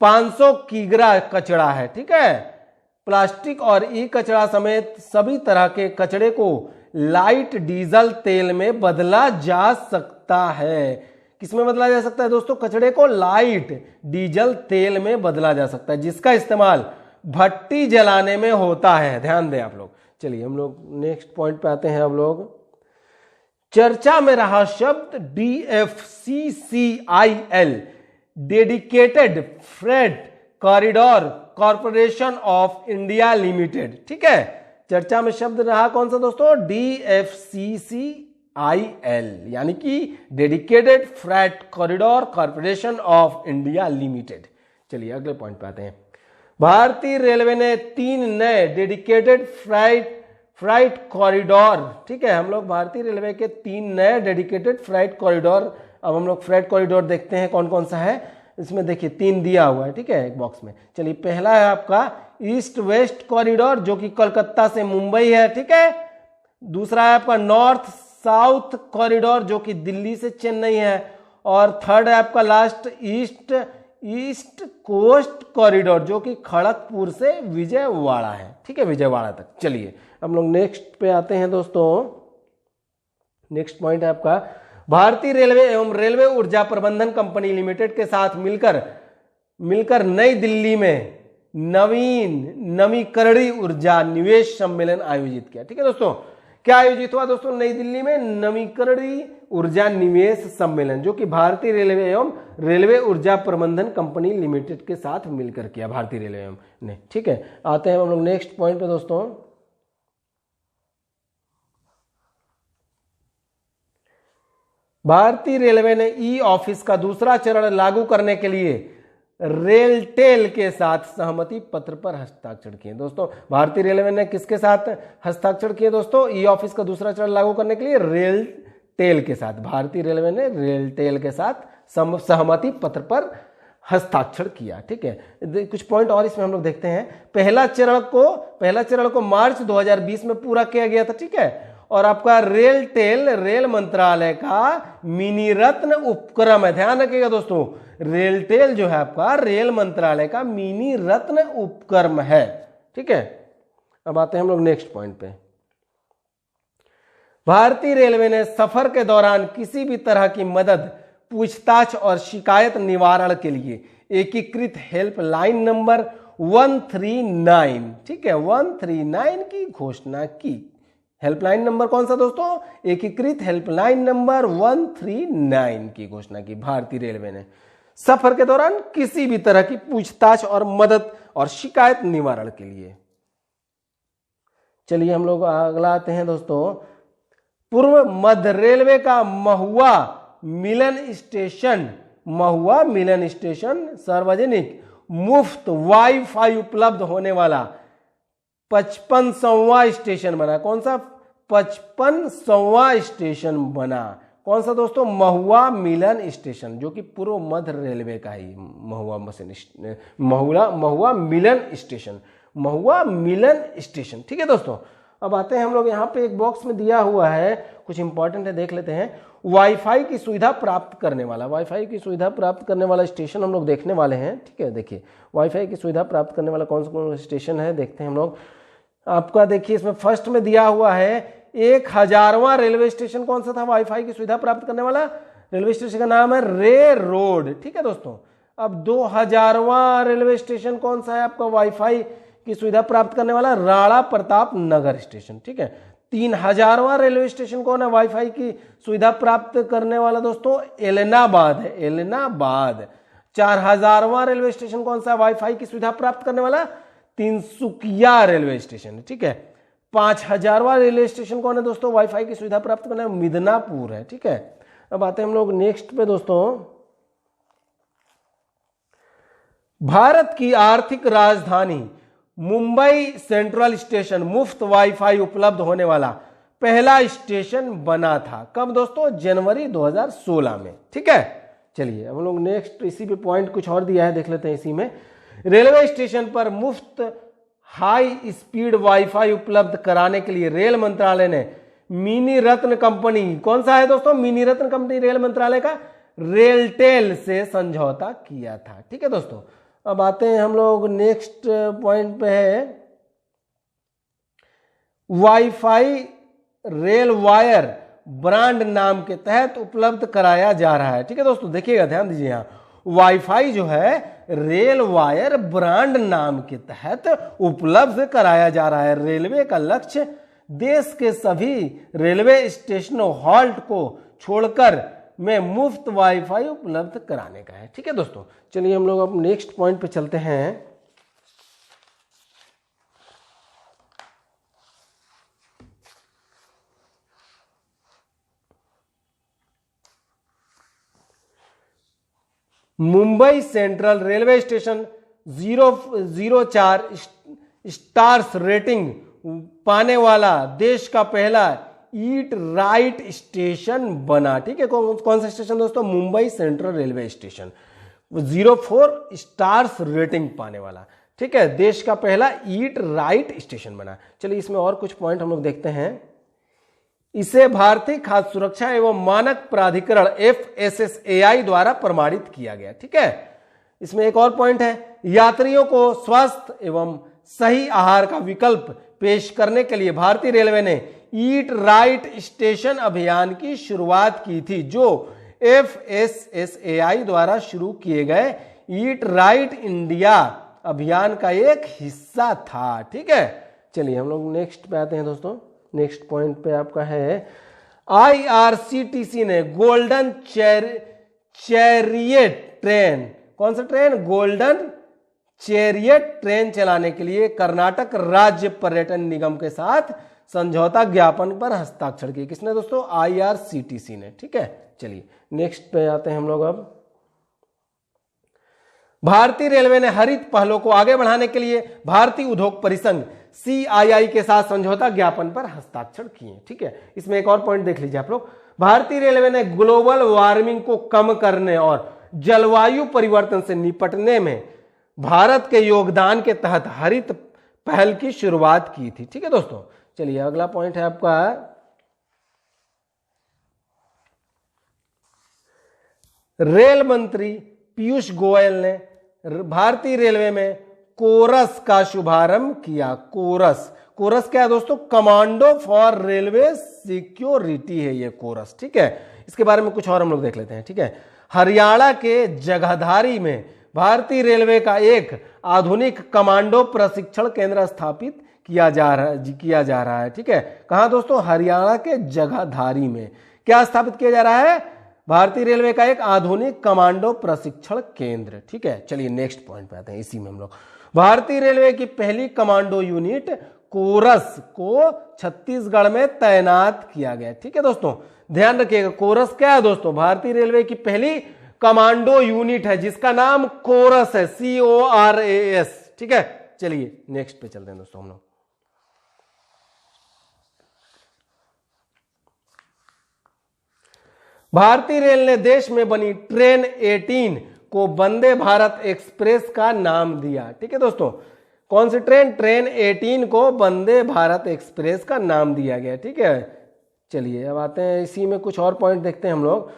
500 किग्रा कचरा है, ठीक है। प्लास्टिक और ई कचरा समेत सभी तरह के कचरे को लाइट डीजल तेल में बदला जा सकता है। किसमें बदला जा सकता है दोस्तों? कचरे को लाइट डीजल तेल में बदला जा सकता है, जिसका इस्तेमाल भट्टी जलाने में होता है। ध्यान दें आप लोग। चलिए हम लोग नेक्स्ट पॉइंट पे आते हैं। हम लोग चर्चा में रहा शब्द DFCCIL, dedicated freight corridor corporation of India limited, ठीक है। चर्चा में शब्द रहा कौन सा दोस्तों? DFCCIL, यानी कि dedicated freight corridor corporation of India limited. चलिए अगले पॉइंट पे आते हैं। भारतीय रेलवे ने 3 नए डेडिकेटेड फ्राइट कॉरिडोर, ठीक है। हम लोग भारतीय रेलवे के 3 नए डेडिकेटेड फ्राइट कॉरिडोर, अब हम लोग फ्राइट कॉरिडोर देखते हैं कौन कौन सा है। इसमें देखिए 3 दिया हुआ है, ठीक है, एक बॉक्स में। चलिए पहला है आपका ईस्ट वेस्ट कॉरिडोर, जो कि कोलकाता से मुंबई है, ठीक है। दूसरा है आपका नॉर्थ साउथ कॉरिडोर, जो कि दिल्ली से चेन्नई है। और थर्ड है आपका लास्ट ईस्ट कोस्ट कॉरिडोर, जो कि खड़गपुर से विजयवाड़ा है, ठीक है, विजयवाड़ा तक। चलिए हम लोग नेक्स्ट पे आते हैं दोस्तों। नेक्स्ट पॉइंट है आपका भारतीय रेलवे एवं रेलवे ऊर्जा प्रबंधन कंपनी लिमिटेड के साथ मिलकर नई दिल्ली में नवीकरणीय ऊर्जा निवेश सम्मेलन आयोजित किया, ठीक है दोस्तों। क्या आयोजित हुआ दोस्तों? नई दिल्ली में नवीकरणीय ऊर्जा निवेश सम्मेलन, जो कि भारतीय रेलवे एवं रेलवे ऊर्जा प्रबंधन कंपनी लिमिटेड के साथ मिलकर किया, भारतीय रेलवे ने, ठीक है। आते हैं हम लोग नेक्स्ट पॉइंट पे दोस्तों। भारतीय रेलवे ने ई ऑफिस का दूसरा चरण लागू करने के लिए रेलटेल के साथ सहमति पत्र पर हस्ताक्षर किए। दोस्तों भारतीय रेलवे ने किसके साथ हस्ताक्षर किए दोस्तों? ई ऑफिस का दूसरा चरण लागू करने के लिए रेलटेल के साथ, भारतीय रेलवे ने रेलटेल के साथ सहमति पत्र पर हस्ताक्षर किया, ठीक है। कुछ पॉइंट और इसमें हम लोग देखते हैं। पहला चरण को मार्च 2020 में पूरा किया गया था, ठीक है। और आपका रेलटेल रेल मंत्रालय का मिनी रत्न उपक्रम है। ध्यान रखिएगा दोस्तों, रेलटेल जो है आपका रेल मंत्रालय का मिनी रत्न उपक्रम है, ठीक है। अब आते हैं हम लोग नेक्स्ट पॉइंट पे। भारतीय रेलवे ने सफर के दौरान किसी भी तरह की मदद, पूछताछ और शिकायत निवारण के लिए एकीकृत हेल्पलाइन नंबर 139, ठीक है, 139 की घोषणा की। हेल्पलाइन नंबर कौन सा दोस्तों? एकीकृत हेल्पलाइन नंबर 139 की घोषणा की भारतीय रेलवे ने सफर के दौरान किसी भी तरह की पूछताछ और मदद और शिकायत निवारण के लिए। चलिए हम लोग अगला आते हैं दोस्तों। पूर्व मध्य रेलवे का महुआ मिलन स्टेशन सार्वजनिक मुफ्त वाईफाई उपलब्ध होने वाला 55वां स्टेशन बना। कौन सा? 55वां स्टेशन बना। कौन सा दोस्तों? महुआ मिलन स्टेशन, जो कि पूर्व मध्य रेलवे का ही महुआ मिलन स्टेशन, ठीक है दोस्तों। अब आते हैं हम लोग यहाँ पे एक बॉक्स में दिया हुआ है, कुछ इंपॉर्टेंट है, देख लेते हैं। वाईफाई की सुविधा प्राप्त करने वाला स्टेशन हम लोग देखने वाले हैं, ठीक है। देखिए वाईफाई की सुविधा प्राप्त करने वाला कौन सा स्टेशन है, देखते हैं हम लोग। आपका देखिए इसमें फर्स्ट में दिया हुआ है 1000वां रेलवे स्टेशन कौन सा था वाईफाई की सुविधा प्राप्त करने वाला? रेलवे स्टेशन का नाम है रे रोड, ठीक है दोस्तों। अब 2000वां रेलवे स्टेशन कौन सा है आपका वाईफाई की सुविधा प्राप्त करने वाला? राणा प्रताप नगर स्टेशन, ठीक है। 3000वां रेलवे स्टेशन कौन है वाईफाई की सुविधा प्राप्त करने वाला दोस्तों? एलनाबाद है, एलनाबाद। 4000वां रेलवे स्टेशन कौन सा वाईफाई की सुविधा प्राप्त करने वाला? तिनसुकिया रेलवे स्टेशन, ठीक है। 5000वां रेलवे स्टेशन कौन है दोस्तों वाईफाई की सुविधा प्राप्त करने? मिदनापुर है, ठीक है। अब आते हैं हम लोग नेक्स्ट पे दोस्तों। भारत की आर्थिक राजधानी मुंबई सेंट्रल स्टेशन मुफ्त वाईफाई उपलब्ध होने वाला पहला स्टेशन बना था। कब दोस्तों? जनवरी 2016 में। ठीक है, चलिए हम लोग नेक्स्ट इसी पे पॉइंट कुछ और दिया है, देख लेते हैं इसी में। रेलवे स्टेशन पर मुफ्त हाई स्पीड वाईफाई उपलब्ध कराने के लिए रेल मंत्रालय ने मिनी रत्न कंपनी, कौन सा है दोस्तों? मिनी रत्न कंपनी रेल मंत्रालय का, रेलटेल से समझौता किया था। ठीक है दोस्तों, अब आते हैं हम लोग नेक्स्ट पॉइंट पे है वाईफाई रेल वायर ब्रांड नाम के तहत उपलब्ध कराया जा रहा है। ठीक है दोस्तों, देखिएगा, ध्यान दीजिए, यहां वाईफाई जो है रेल वायर ब्रांड नाम के तहत उपलब्ध कराया जा रहा है। रेलवे का लक्ष्य देश के सभी रेलवे स्टेशनों हॉल्ट को छोड़कर में मुफ्त वाईफाई उपलब्ध कराने का है। ठीक है दोस्तों, चलिए हम लोग अब नेक्स्ट पॉइंट पे चलते हैं। Mumbai central railway station 004 stars rating पाने वाला देश का पहला ईट राइट स्टेशन बना। ठीक है, कौन सा स्टेशन दोस्तों? Mumbai central railway station 04 stars rating पाने वाला, ठीक है, देश का पहला ईट राइट स्टेशन बना। चलिए इसमें और कुछ पॉइंट हम लोग देखते हैं। इसे भारतीय खाद्य सुरक्षा एवं मानक प्राधिकरण FSSAI द्वारा प्रमाणित किया गया। ठीक है, इसमें एक और पॉइंट है, यात्रियों को स्वस्थ एवं सही आहार का विकल्प पेश करने के लिए भारतीय रेलवे ने ईट राइट स्टेशन अभियान की शुरुआत की थी, जो FSSAI द्वारा शुरू किए गए ईट राइट इंडिया अभियान का एक हिस्सा था। ठीक है, चलिए हम लोग नेक्स्ट पे आते हैं दोस्तों। नेक्स्ट पॉइंट पे आपका है IRCTC ने गोल्डन चैरियट ट्रेन, कौन सा ट्रेन? गोल्डन चैरियट ट्रेन चलाने के लिए कर्नाटक राज्य पर्यटन निगम के साथ समझौता ज्ञापन पर हस्ताक्षर किए। किसने दोस्तों? IRCTC ने। ठीक है, चलिए नेक्स्ट पे आते हैं हम लोग। अब भारतीय रेलवे ने हरित पहलों को आगे बढ़ाने के लिए भारतीय उद्योग परिसंघ CII के साथ समझौता ज्ञापन पर हस्ताक्षर किए। ठीक है, इसमें एक और पॉइंट देख लीजिए आप लोग। भारतीय रेलवे ने ग्लोबल वार्मिंग को कम करने और जलवायु परिवर्तन से निपटने में भारत के योगदान के तहत हरित पहल की शुरुआत की थी। ठीक है दोस्तों, चलिए अगला पॉइंट है आपका रेल मंत्री पीयूष गोयल ने भारतीय रेलवे में कोरस का शुभारंभ किया। कोरस क्या है दोस्तों? कमांडो फॉर रेलवे सिक्योरिटी है ये कोरस। ठीक है, इसके बारे में कुछ और हम लोग देख लेते हैं। ठीक है, हरियाणा के जगाधारी में भारतीय रेलवे का एक आधुनिक कमांडो प्रशिक्षण केंद्र स्थापित किया जा रहा है। ठीक है, कहां दोस्तों? हरियाणा के जगाधारी में क्या स्थापित किया जा रहा है? भारतीय रेलवे का एक आधुनिक कमांडो प्रशिक्षण केंद्र। ठीक है, चलिए नेक्स्ट पॉइंट पे आते हैं। इसी में हम लोग भारतीय रेलवे की पहली कमांडो यूनिट कोरस को छत्तीसगढ़ में तैनात किया गया। ठीक है दोस्तों, ध्यान रखिएगा, कोरस क्या है दोस्तों? भारतीय रेलवे की पहली कमांडो यूनिट है जिसका नाम कोरस है, CORAS। ठीक है, चलिए नेक्स्ट पे चलते हैं दोस्तों हम लोग। भारतीय रेल ने देश में बनी ट्रेन 18 को वंदे भारत एक्सप्रेस का नाम दिया। ठीक है दोस्तों, कौन सी ट्रेन? ट्रेन 18 को वंदे भारत एक्सप्रेस का नाम दिया गया। ठीक है, चलिए अब आते हैं इसी में कुछ और पॉइंट देखते हैं हम लोग।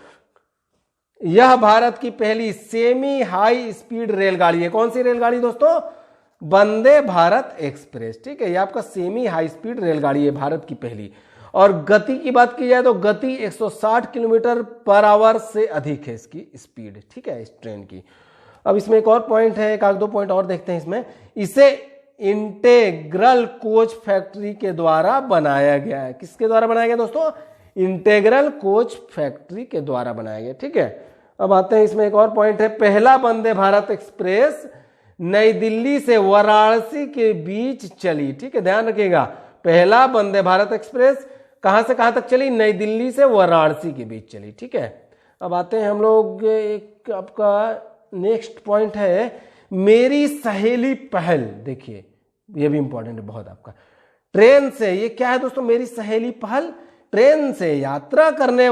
यह भारत की पहली सेमी हाई स्पीड रेलगाड़ी है। कौन सी रेलगाड़ी दोस्तों? वंदे भारत एक्सप्रेस। ठीक है, यह आपका सेमी हाई स्पीड रेलगाड़ी है, भारत की पहली। और गति की बात की जाए तो गति 160 किलोमीटर पर आवर से अधिक है इसकी स्पीड। ठीक है, इस ट्रेन की। अब इसमें एक और पॉइंट है, एक आध दो पॉइंट और देखते हैं इसमें। इसे इंटेग्रल कोच फैक्ट्री के द्वारा बनाया गया है। किसके द्वारा बनाया गया दोस्तों? इंटेग्रल कोच फैक्ट्री के द्वारा बनाया गया। ठीक है, अब आते हैं इसमें एक और पॉइंट है। पहला वंदे भारत एक्सप्रेस नई दिल्ली से वाराणसी के बीच चली। ठीक है, ध्यान रखिएगा, पहला वंदे भारत एक्सप्रेस कहां से कहां तक चली? नई दिल्ली से वाराणसी के बीच चली। ठीक है, अब आते हैं हम लोग, एक आपका नेक्स्ट पॉइंट है मेरी सहेली पहल। देखिए ये भी इंपॉर्टेंट है बहुत आपका। ट्रेन से, ये क्या है दोस्तों, मेरी सहेली पहल। ट्रेन से यात्रा करने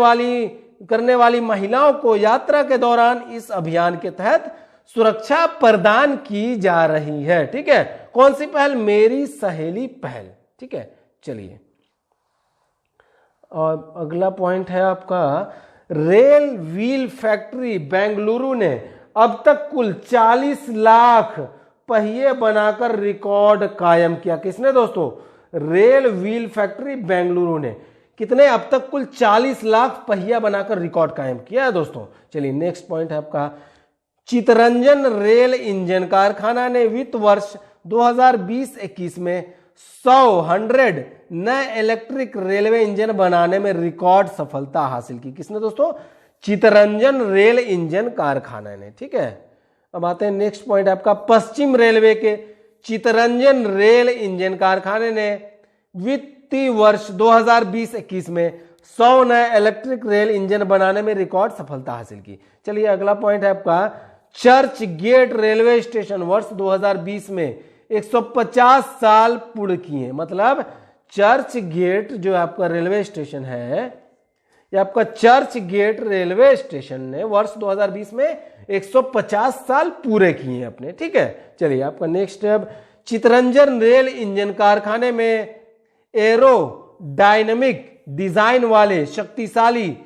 वाली महिलाओं को यात्रा के दौरान इस अभियान के तहत सुरक्षा प्रदान की जा रही है। ठीक है, कौन सी पहल, मेरी सहेली पहल। ठीक है, चलिए और अगला पॉइंट है आपका, रेल व्हील फैक्ट्री बेंगलुरु ने अब तक कुल 40 लाख पहिए बनाकर रिकॉर्ड कायम किया। किसने दोस्तों, रेल व्हील फैक्ट्री बेंगलुरु ने कितने, अब तक कुल 40 लाख पहिया बनाकर रिकॉर्ड कायम किया है दोस्तों। चलिए नेक्स्ट पॉइंट है आपका, चितरंजन रेल इंजन कारखाना ने वित्त वर्ष 2020-21 में 100 नए इलेक्ट्रिक रेलवे इंजन बनाने में रिकॉर्ड सफलता हासिल की। किसने दोस्तों, चितरंजन रेल इंजन कारखाना ने। ठीक है, अब आते हैं नेक्स्ट पॉइंट आपका, पश्चिम रेलवे के चितरंजन रेल इंजन कारखाने ने वित्तीय वर्ष 2020-21 में 100 नए इलेक्ट्रिक रेल इंजन बनाने में रिकॉर्ड सफलता हासिल की। चलिए अगला पॉइंट है आपका, चर्च गेट रेलवे स्टेशन वर्ष 2020 में 150 साल पूर्ण किए। मतलब चर्च गेट जो आपका रेलवे स्टेशन है, ये आपका चर्च गेट रेलवे स्टेशन ने वर्ष 2020 में 150 साल पूरे किए अपने। ठीक है, चलिए आपका नेक्स्ट है, चितरंजन रेल इंजन कारखाने में एरो डायनेमिक डिजाइन वाले शक्तिशाली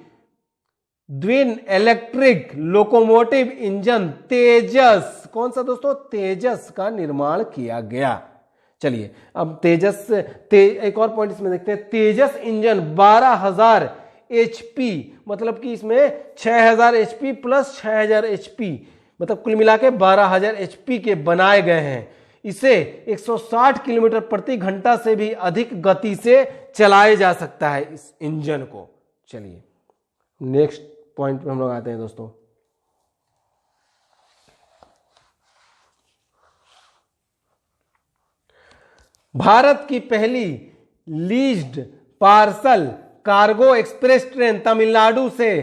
द्विन इलेक्ट्रिक लोकोमोटिव इंजन तेजस, कौन सा दोस्तों, तेजस का निर्माण किया गया। चलिए अब तेजस एक और पॉइंट इसमें देखते हैं, तेजस इंजन 12,000 HP, मतलब कि इसमें 6,000 HP प्लस 6,000 HP, मतलब कुल मिला के 12,000 HP के बनाए गए हैं। इसे 160 किलोमीटर प्रति घंटा से भी अधिक गति से चलाया जा सकता है इस इंजन को। चलिए नेक्स्ट पॉइंट पे हम लोग आते हैं दोस्तों, भारत की पहली leased parcel cargo express train Tamil Nadu से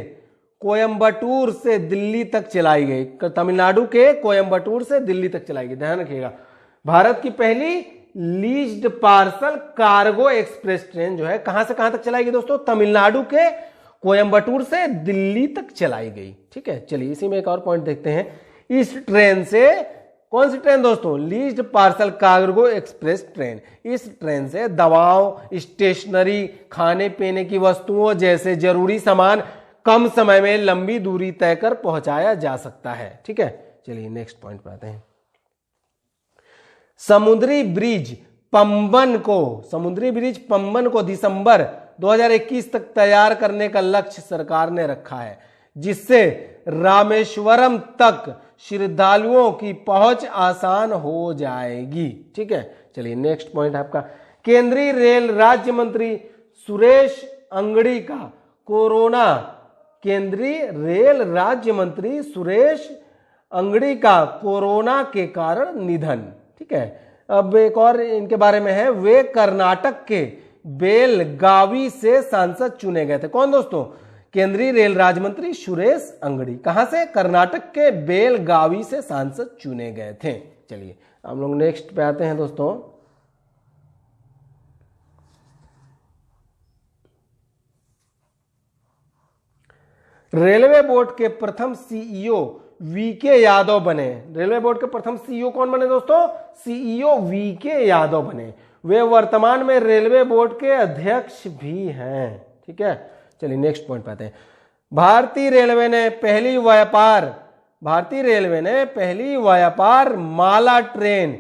कोयंबटूर से दिल्ली तक चलाई गई। तमिलनाडु के कोयंबटूर से दिल्ली तक चलाई गई, ध्यान रखिएगा। भारत की पहली leased parcel cargo express train जो है कहां से कहां तक चलाई गई दोस्तों, तमिलनाडु के कोयंबटूर से दिल्ली तक चलाई गई। ठीक है, चलिए इसी में एक और पॉइंट देखते हैं, इस ट्रेन से, कौन सी ट्रेन दोस्तों, leased parcel cargo express train, इस ट्रेन से दवाओं, स्टेशनरी, खाने पीने की वस्तुओं जैसे जरूरी सामान कम समय में लंबी दूरी तय कर पहुंचाया जा सकता है। ठीक है, चलिए नेक्स्ट पॉइंट पर आते हैं, समुद्री ब्रिज पंबन को दिसंबर 2021 तक तैयार करने का लक्ष्य सरकार ने रखा है, जिससे रामेश्वरम तक श्रद्धालुओं की पहुंच आसान हो जाएगी। ठीक है, चलिए नेक्स्ट पॉइंट आपका, केंद्रीय रेल राज्य मंत्री सुरेश अंगड़ी का कोरोना के कारण निधन। ठीक है, अब एक और इनके बारे में है, वे कर्नाटक के बेलगावी से सांसद चुने गए थे। कौन दोस्तों, केंद्रीय रेल राज्य मंत्री सुरेश अंगड़ी, कहां से, कर्नाटक के बेलगावी से सांसद चुने गए थे। चलिए हम लोग नेक्स्ट पे आते हैं दोस्तों, रेलवे बोर्ड के प्रथम सीईओ वीके यादव बने। रेलवे बोर्ड के प्रथम सीईओ कौन बने दोस्तों, सीईओ वीके यादव बने। वे वर्तमान में रेलवे बोर्ड के अध्यक्ष भी हैं। ठीक है, चलिए नेक्स्ट पॉइंट पे आते हैं, भारतीय रेलवे ने पहली व्यापार माला ट्रेन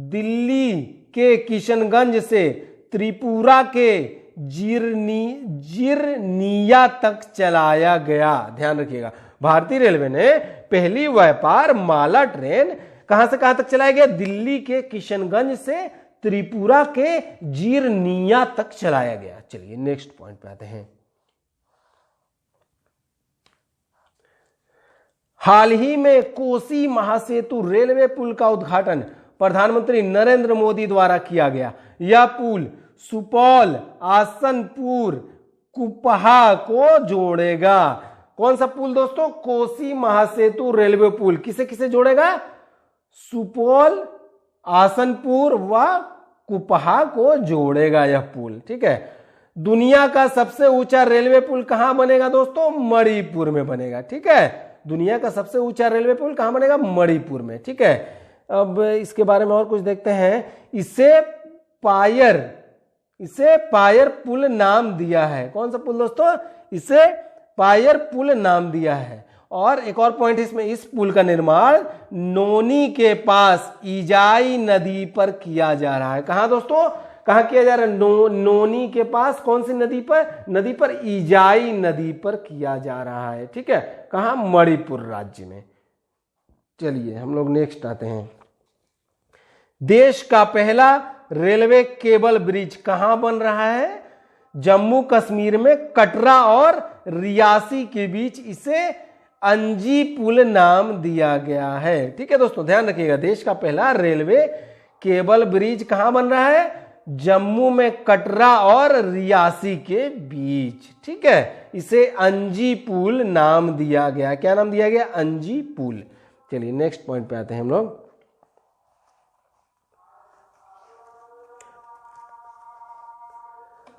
दिल्ली के किशनगंज से त्रिपुरा के जिरनिया तक चलाया गया। ध्यान रखिएगा, भारतीय रेलवे ने पहली व्यापार माला ट्रेन कहां से कहां तक चलाया गया, दिल्ली के किशनगंज से त्रिपुरा के जिरनिया तक चलाया गया। चलिए नेक्स्ट पॉइंट पे आते हैं, हाल ही में कोसी महासेतु रेलवे पुल का उद्घाटन प्रधानमंत्री नरेंद्र मोदी द्वारा किया गया। यह पुल सुपौल, आसनपुर, कुपहा को जोड़ेगा। कौन सा पुल दोस्तों, कोसी महासेतु रेलवे पुल किसे किसे जोड़ेगा, सुपौल, आसनपुर व कुपहा को जोड़ेगा यह पुल। ठीक है, दुनिया का सबसे ऊंचा रेलवे पुल कहां बनेगा दोस्तों? मणिपुर में बनेगा। ठीक है, दुनिया का सबसे ऊंचा रेलवे पुल कहां बनेगा? मणिपुर में। ठीक है, अब इसके बारे में और कुछ देखते हैं। इसे पायर पुल नाम दिया है। कौन सा पुल दोस्तों? इसे पायर पुल नाम दिया है। और एक और पॉइंट इसमें, इस पुल का निर्माण नोनी के पास इजाई नदी पर किया जा रहा है। कहां दोस्तों? कहां किया जा रहा है? नोनी के पास। कौन सी नदी पर? नदी पर इजाई नदी पर किया जा रहा है। ठीक है, कहां? मणिपुर राज्य में। चलिए हम लोग नेक्स्ट आते हैं। देश का पहला रेलवे केबल ब्रिज कहां बन रहा है? जम्मू कश्मीर में कटरा और रियासी के बीच। इसे अंजी पुल नाम दिया गया है। ठीक है दोस्तों, ध्यान रखिएगा, देश का पहला रेलवे केबल ब्रिज कहां बन रहा है? जम्मू में कटरा और रियासी के बीच। ठीक है, इसे अंजी पुल नाम दिया गया। क्या नाम दिया गया? अंजी पुल। चलिए नेक्स्ट पॉइंट पे आते हैं हम लोग।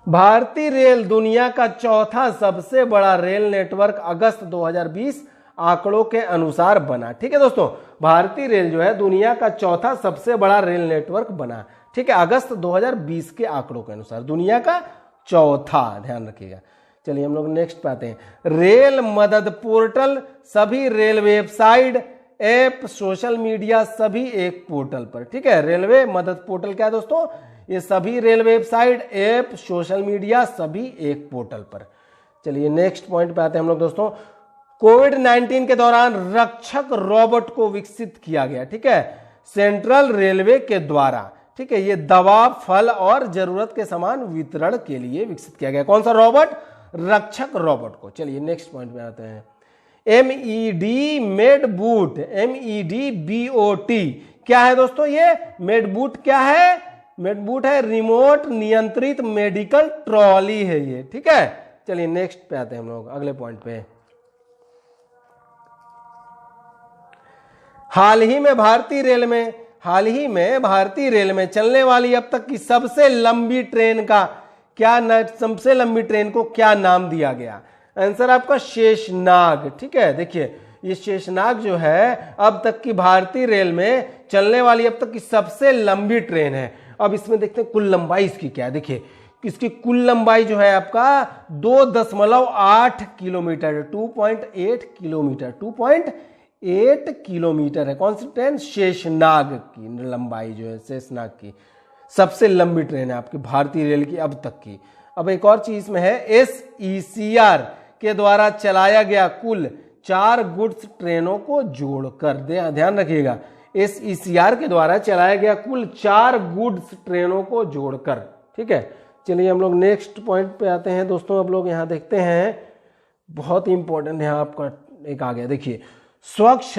भारतीय रेल दुनिया का चौथा सबसे बड़ा रेल नेटवर्क अगस्त 2020 आंकड़ों के अनुसार बना। ठीक है दोस्तों, भारतीय रेल जो है दुनिया का चौथा सबसे बड़ा रेल नेटवर्क बना। ठीक है, अगस्त 2020 के आंकड़ों के अनुसार दुनिया का चौथा, ध्यान रखिएगा। चलिए हम लोग नेक्स्ट पे आते हैं। रेल मदद पोर्टल सभी rail website, app, social media सभी एक पोर्टल पर। ठीक है, रेलवे मदद पोर्टल क्या है दोस्तों? ये सभी rail website, app, social media सभी एक पोर्टल पर। चलिए नेक्स्ट पॉइंट पे आते हैं हम लोग दोस्तों। कोविड-19 के दौरान रक्षक रोबोट को विकसित किया गया। ठीक है, सेंट्रल रेलवे के द्वारा। ठीक है, ये दवा, फल और जरूरत के सामान वितरण के लिए विकसित किया गया। कौन सा रोबोट? रक्षक रोबोट को। चलिए नेक्स्ट पॉइंट पे आते हैं। MED मेडबूट, MEDBOT क्या है दोस्तों? ये मेडबूट क्या है? मेडबूट है रिमोट नियंत्रित मेडिकल ट्रॉली है ये। ठीक है, चलिए नेक्स्ट पे आते हैं हम लोग अगले पॉइंट पे। हाल ही में भारतीय रेल में चलने वाली अब तक की सबसे लंबी ट्रेन को क्या नाम दिया गया? आंसर आपका शेषनाग। ठीक है, देखिए ये शेषनाग जो है अब तक की भारतीय रेल में चलने वाली अब तक की सबसे लंबी ट्रेन है। अब इसमें देखते हैं कुल लंबाई इसकी क्या है। देखिए इसकी कुल लंबाई जो है आपका 2.8 किलोमीटर, 2.8 किलोमीटर, 2.8 किलोमीटर है। कौन सी ट्रेन? शेषनाग की लंबाई जो है, शेषनाग की सबसे लंबी ट्रेन है आपकी भारतीय रेल की अब तक की। अब एक और चीज में है, SECR के द्वारा चलाया गया कुल 4 गुड्स ट्रेनों को जोड़कर। ध्यान रखिएगा, SECR के द्वारा चलाया गया कुल 4 गुड्स ट्रेनों को जोड़कर। ठीक है, चलिए हम लोग नेक्स्ट पॉइंट पे आते हैं दोस्तों। अब लोग यहाँ देखते हैं, बहुत इंपॉर्टेंट यहाँ आपका एक आ गया। देखिए स्वच्छ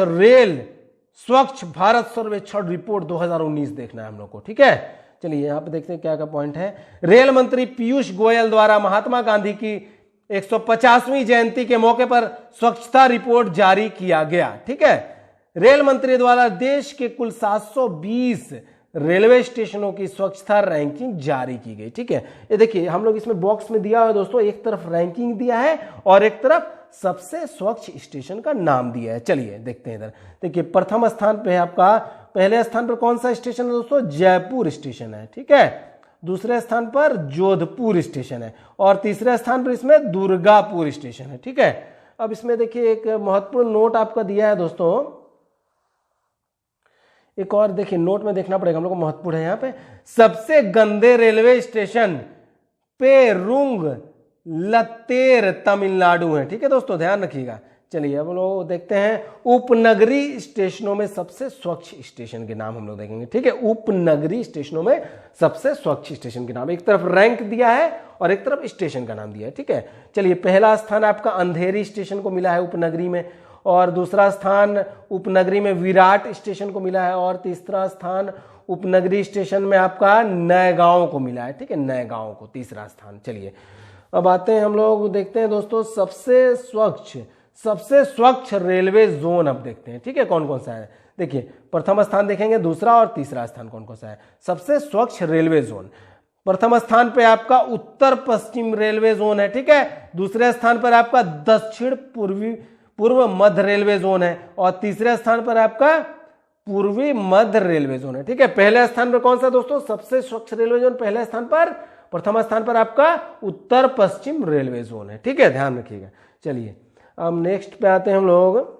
भारत सर्वेक्षण रिपोर्ट 2019 देखना है हम लोग को। ठीक है, चलिए यहाँ पे देखते हैं क्या क्या पॉइंट है। रेल मंत्री पीयूष गोयल द्वारा महात्मा गांधी की 150वीं जयंती के मौके पर स्वच्छता रिपोर्ट जारी किया गया। ठीक है, रेल मंत्री द्वारा देश के कुल 720 रेलवे स्टेशनों की स्वच्छता रैंकिंग जारी की गई। ठीक है, ये देखिए हम लोग इसमें बॉक्स में दिया हुआ है दोस्तों, एक तरफ रैंकिंग दिया है और एक तरफ सबसे स्वच्छ स्टेशन का नाम दिया है। चलिए देखते हैं इधर। देखिए प्रथम स्थान पे है आपका, पहले स्थान पर कौन सा स्टेशन है दोस्तों? जयपुर स्टेशन है। ठीक है, दूसरे स्थान पर जोधपुर स्टेशन है और तीसरे स्थान पर इसमें दुर्गापुर स्टेशन है। ठीक है, अब इसमें देखिए एक महत्वपूर्ण नोट आपका दिया है दोस्तों, एक और देखिए नोट में देखना पड़ेगा हम लोग को, महत्वपूर्ण है यहाँ पे। सबसे गंदे रेलवे स्टेशन पेरुंग लतेर तमिलनाडु है। ठीक है दोस्तों, ध्यान रखिएगा। चलिए अब लोग देखते हैं उपनगरीय स्टेशनों में सबसे स्वच्छ स्टेशन के नाम हम लोग देखेंगे। ठीक है, उपनगरीय स्टेशनों में सबसे स्वच्छ स्टेशन के नाम, एक तरफ रैंक दिया है और एक तरफ स्टेशन का नाम दिया है। ठीक है, चलिए पहला स्थान आपका अंधेरी स्टेशन को मिला है उपनगरी में, और दूसरा स्थान उपनगरी में विराट स्टेशन को मिला है, और तीसरा स्थान उपनगरी स्टेशन में आपका नयगांव को मिला है। ठीक है, नयगांव को तीसरा स्थान। चलिए अब आते हैं हम लोग देखते हैं दोस्तों सबसे स्वच्छ रेलवे जोन अब देखते हैं। ठीक है, कौन कौन सा है? देखिए प्रथम स्थान देखेंगे, दूसरा और तीसरा स्थान कौन कौन सा है। सबसे स्वच्छ रेलवे जोन, प्रथम स्थान पे आपका उत्तर पश्चिम रेलवे जोन है, ठीक है। दूसरे स्थान पर आपका दक्षिण पूर्व मध्य रेलवे जोन है, और तीसरे स्थान पर आपका पूर्वी मध्य रेलवे जोन है, ठीक है। पहले स्थान पर कौन सा दोस्तों, सबसे स्वच्छ रेलवे जोन पहले स्थान पर, प्रथम स्थान पर आपका उत्तर पश्चिम रेलवे जोन है, ठीक है, ध्यान रखिएगा। चलिए अब नेक्स्ट पे आते हैं हम लोग।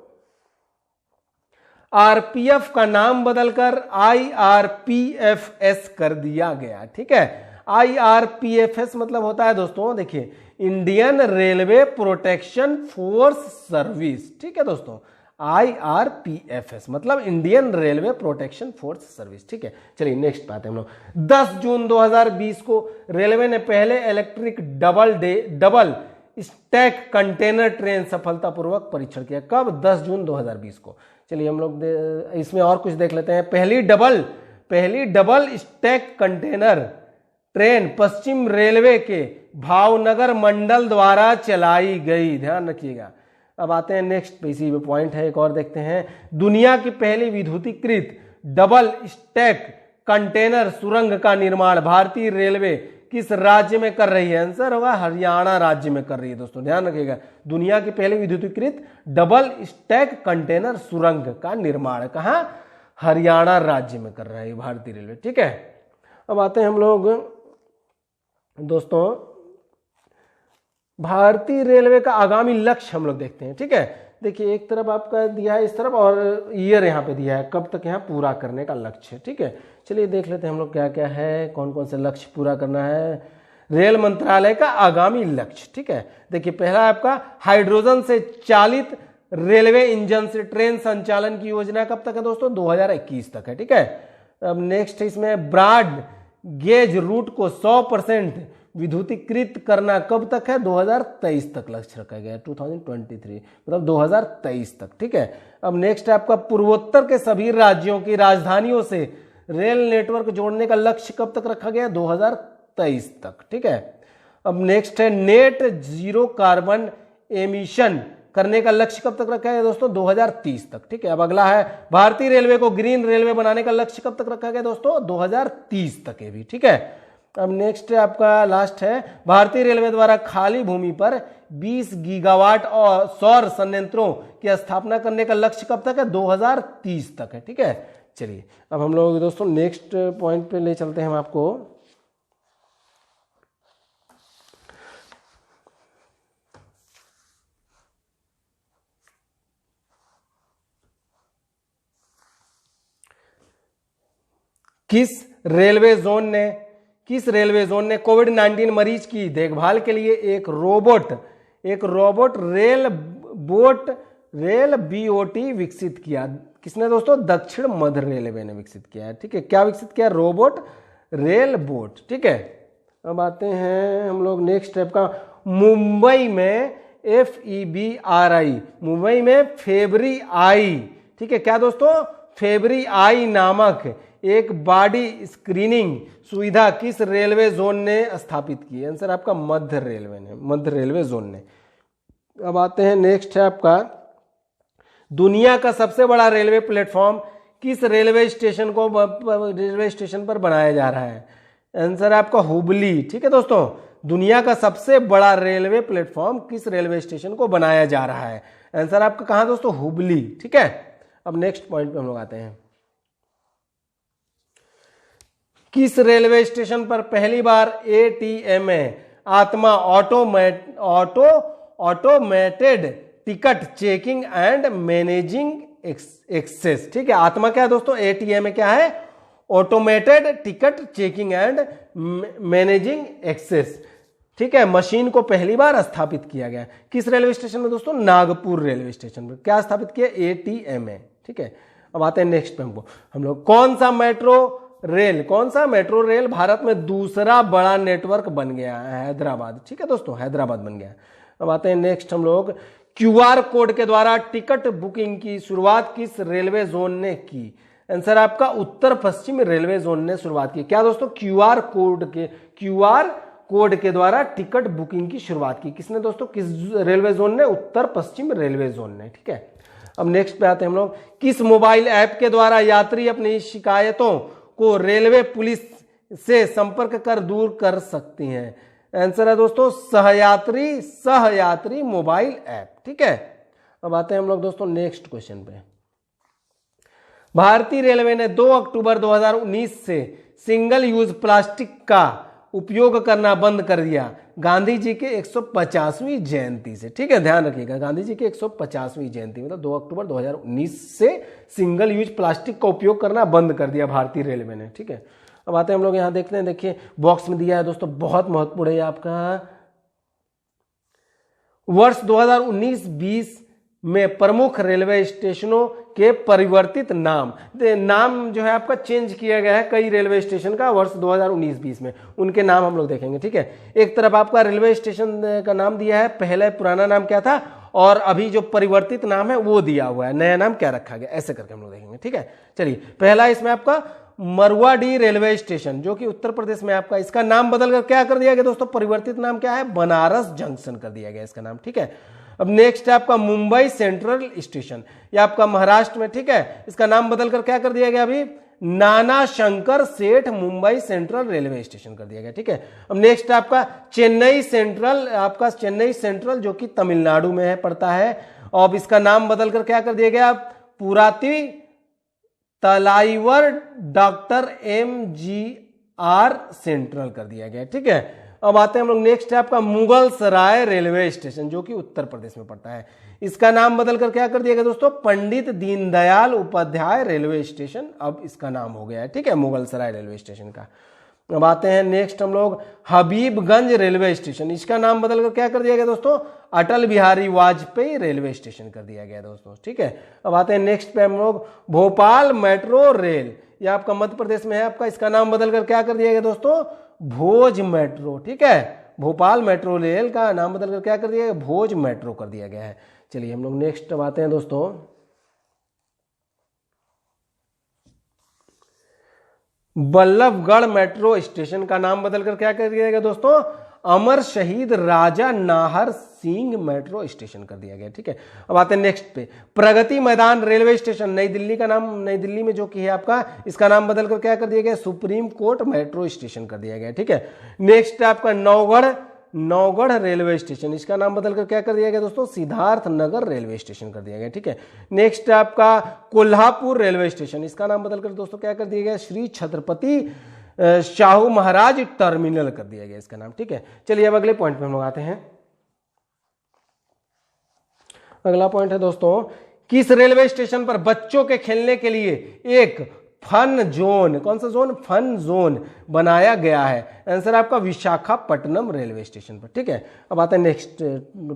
आरपीएफ का नाम बदलकर IRPFS कर दिया गया, ठीक है। IRPFS मतलब होता है दोस्तों, देखिए Indian railway protection force service, ठीक है दोस्तों। IRPFS मतलब Indian railway protection force service, ठीक है। चलिए नेक्स्ट बात है हम लोग। 10 जून 2020 को रेलवे ने पहले electric double stack container train सफलतापूर्वक परीक्षण किया। कब, 10 जून 2020 को। चलिए हम लोग इसमें और कुछ देख लेते हैं। पहली डबल स्टैक कंटेनर ट्रेन पश्चिम रेलवे के भावनगर मंडल द्वारा चलाई गई, ध्यान रखिएगा। अब आते हैं नेक्स्ट पे, इसी में पॉइंट है एक और देखते हैं। दुनिया की पहली विद्युतीकृत डबल स्टैक कंटेनर सुरंग का निर्माण भारतीय रेलवे किस राज्य में कर रही है। आंसर होगा हरियाणा राज्य में कर रही है दोस्तों, ध्यान रखिएगा। दुनिया की पहली विद्युतीकृत डबल स्टैक कंटेनर सुरंग का निर्माण कहां, हरियाणा राज्य में कर रही है भारतीय रेलवे, ठीक है। अब आते हैं हम लोग दोस्तों भारतीय रेलवे का आगामी लक्ष्य हम लोग देखते हैं, ठीक है। देखिए एक तरफ आपका दिया है इस तरफ, और ईयर यहाँ पे दिया है कब तक यहाँ पूरा करने का लक्ष्य है, ठीक है। चलिए देख लेते हैं हम लोग क्या क्या है, कौन कौन से लक्ष्य पूरा करना है रेल मंत्रालय का आगामी लक्ष्य, ठीक है। देखिए पहला आपका हाइड्रोजन से चालित रेलवे इंजन से ट्रेन संचालन की योजना कब तक है दोस्तों, 2021 तक है, ठीक है। अब नेक्स्ट इसमें ब्रॉड गेज रूट को 100% विद्युतीकृत करना कब तक है, 2023 तक लक्ष्य रखा गया है, 2023 मतलब 2023 तक, ठीक है। अब नेक्स्ट आपका पूर्वोत्तर के सभी राज्यों की राजधानियों से रेल नेटवर्क जोड़ने का लक्ष्य कब तक रखा गया, 2023 तक, ठीक है। अब नेक्स्ट है नेट जीरो कार्बन एमिशन करने का लक्ष्य कब तक रखा है दोस्तों, 2030 तक, ठीक है। अब अगला है भारतीय रेलवे को ग्रीन रेलवे बनाने का लक्ष्य कब तक रखा गया दोस्तों, 2030 तक है भी, ठीक है। अब नेक्स्ट आपका लास्ट है भारतीय रेलवे द्वारा खाली भूमि पर 20 गीगावाट और सौर संयंत्रों की स्थापना करने का लक्ष्य कब तक है, 2030 तक है, ठीक है। चलिए अब हम लोग दोस्तों नेक्स्ट पॉइंट पे ले चलते हैं हम आपको। किस रेलवे जोन ने कोविड-19 मरीज की देखभाल के लिए एक रोबोट रेल बीओटी विकसित किया। किसने दोस्तों, दक्षिण मध्य रेलवे ने विकसित किया है, ठीक है। क्या विकसित किया, रोबोट रेल बोट, ठीक है। अब आते हैं हम लोग नेक्स्ट स्टेप का। मुंबई में FEBRI, मुंबई में फेबरी आई, ठीक है। क्या दोस्तों, फेबरी आई नामक एक बॉडी स्क्रीनिंग सुविधा किस रेलवे जोन ने स्थापित की है। आंसर आपका मध्य रेलवे जोन ने। अब आते हैं नेक्स्ट है आपका दुनिया का सबसे बड़ा रेलवे प्लेटफॉर्म किस रेलवे स्टेशन पर बनाया जा रहा है। आंसर आपका हुबली, ठीक है दोस्तों। दुनिया का सबसे बड़ा रेलवे प्लेटफॉर्म किस रेलवे स्टेशन को बनाया जा रहा है। आंसर आपका कहां दोस्तों, हुबली, ठीक है। अब नेक्स्ट पॉइंट पे हम लोग आते हैं। किस रेलवे स्टेशन पर पहली बार ATMA Atma automated ticket checking and managing access, ठीक है। आत्मा क्या है दोस्तों, ATMA क्या है, automated ticket checking and managing access, ठीक है। मशीन को पहली बार स्थापित किया गया किस रेलवे स्टेशन में दोस्तों, नागपुर रेलवे स्टेशन पर। क्या स्थापित किया, ATMA, ठीक है। अब आते हैं नेक्स्ट पे हम लोग कौन सा मेट्रो रेल भारत में दूसरा बड़ा नेटवर्क बन गया है, हैदराबाद, ठीक है दोस्तों, हैदराबाद बन गया। अब आते हैं नेक्स्ट हम लोग QR कोड के द्वारा टिकट बुकिंग की शुरुआत किस रेलवे जोन ने की। आंसर आपका उत्तर पश्चिम रेलवे जोन ने शुरुआत की। क्या दोस्तों, QR कोड के द्वारा टिकट बुकिंग की शुरुआत की किसने दोस्तों, किस रेलवे जोन ने, उत्तर पश्चिम रेलवे जोन ने, ठीक है। अब नेक्स्ट पे आते हैं हम लोग, किस मोबाइल ऐप के द्वारा यात्री अपनी शिकायतों को रेलवे पुलिस से संपर्क कर दूर कर सकती हैं? आंसर है दोस्तों सहयात्री मोबाइल ऐप। ठीक है, अब आते हैं हम लोग दोस्तों नेक्स्ट क्वेश्चन पे। भारतीय रेलवे ने 2 अक्टूबर 2019 से सिंगल यूज प्लास्टिक का उपयोग करना बंद कर दिया, गांधी जी के 150वीं जयंती से। ठीक है, ध्यान रखिएगा, गांधी जी की 150वीं जयंती मतलब 2 अक्टूबर 2019 से सिंगल यूज प्लास्टिक का उपयोग करना बंद कर दिया भारतीय रेलवे ने। ठीक है, अब आते हैं हम लोग यहां देखते हैं, देखिए बॉक्स में दिया है दोस्तों, बहुत महत्वपूर्ण है आपका। वर्ष 2019-20 में प्रमुख रेलवे स्टेशनों के परिवर्तित नाम जो है आपका चेंज किया गया है कई रेलवे स्टेशन का वर्ष 2019-20 में, उनके नाम हम लोग देखेंगे। ठीक है, एक तरफ आपका रेलवे स्टेशन का नाम दिया है, पहले पुराना नाम क्या था और अभी जो परिवर्तित नाम है वो दिया हुआ है, नया नाम क्या रखा गया, ऐसे करके हम लोग देखेंगे। ठीक है, चलिए पहला इसमें आपका मरवाडी रेलवे स्टेशन जो कि उत्तर प्रदेश में आपका, इसका नाम बदलकर क्या कर दिया गया दोस्तों, परिवर्तित नाम क्या है, बनारस जंक्शन कर दिया गया इसका नाम। ठीक है, अब नेक्स्ट है आपका मुंबई सेंट्रल स्टेशन, ये आपका महाराष्ट्र में। ठीक है, इसका नाम बदलकर क्या कर दिया गया अभी, नाना शंकर सेठ मुंबई सेंट्रल रेलवे स्टेशन कर दिया गया। ठीक है, अब नेक्स्ट आपका चेन्नई सेंट्रल जो कि तमिलनाडु में है पड़ता है, और इसका नाम बदलकर क्या कर दिया गया, पुराती तलाईवर डॉक्टर MGR सेंट्रल कर दिया गया। ठीक है, अब आते हैं हम लोग नेक्स्ट है आपका मुगल सराय रेलवे स्टेशन जो कि उत्तर प्रदेश में पड़ता है, इसका नाम बदलकर क्या कर दिया गया दोस्तों, पंडित दीनदयाल उपाध्याय रेलवे स्टेशन अब इसका नाम हो गया है। ठीक है, मुगल सराय रेलवे स्टेशन का। अब आते हैं नेक्स्ट हम लोग हबीबगंज रेलवे स्टेशन, इसका नाम बदलकर क्या कर दिया गया दोस्तों, अटल बिहारी वाजपेयी रेलवे स्टेशन कर दिया गया दोस्तों। ठीक है, अब आते हैं नेक्स्ट पे हम लोग भोपाल मेट्रो रेल, यह आपका मध्य प्रदेश में है आपका, इसका नाम बदलकर क्या कर दिया गया दोस्तों, भोज मेट्रो। ठीक है, भोपाल मेट्रो रेल का नाम बदलकर क्या कर दिया गया, भोज मेट्रो कर दिया गया है। चलिए हम लोग नेक्स्ट आते हैं दोस्तों, बल्लभगढ़ मेट्रो स्टेशन का नाम बदलकर क्या कर दिया गया दोस्तों, अमर शहीद राजा नाहर सिंह मेट्रो स्टेशन कर दिया गया। ठीक है, अब आते हैं नेक्स्ट पे, प्रगति मैदान रेलवे स्टेशन नई दिल्ली का नाम, नई दिल्ली में जो कि है आपका, इसका नाम बदलकर क्या कर दिया गया, सुप्रीम कोर्ट मेट्रो स्टेशन कर दिया गया। ठीक है, नेक्स्ट आपका नौगढ़ रेलवे स्टेशन, इसका नाम बदलकर क्या कर दिया गया दोस्तों, सिद्धार्थ नगर रेलवे स्टेशन कर दिया गया। ठीक है, नेक्स्ट आपका कोल्हापुर रेलवे स्टेशन, इसका नाम बदलकर दोस्तों क्या कर दिया गया, श्री छत्रपति शाहू महाराज टर्मिनल कर दिया गया इसका नाम। ठीक है, चलिए अब अगले पॉइंट पे हम लोग आते हैं। अगला पॉइंट है दोस्तों, किस रेलवे स्टेशन पर बच्चों के खेलने के लिए एक फन जोन, कौन सा जोन, फन जोन बनाया गया है? आंसर आपका विशाखापट्टनम रेलवे स्टेशन पर। ठीक है, अब आते हैं नेक्स्ट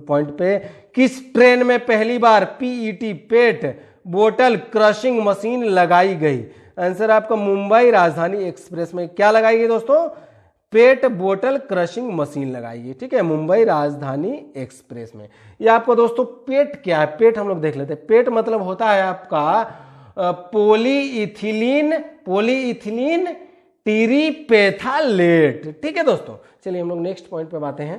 पॉइंट पे, किस ट्रेन में पहली बार पीईटी पेट बोतल क्रशिंग मशीन लगाई गई? आंसर आपका मुंबई राजधानी एक्सप्रेस में क्या लगाई गई दोस्तों, पेट बोतल क्रशिंग मशीन लगाई गई। ठीक है, मुंबई राजधानी एक्सप्रेस में। ये आपको दोस्तों पेट क्या है, पेट हम लोग देख लेते हैं। पेट मतलब होता है आपका पॉलीइथिलीन टीरीपेथालेट। ठीक है दोस्तों, चलिए हम लोग नेक्स्ट पॉइंट पे आते हैं।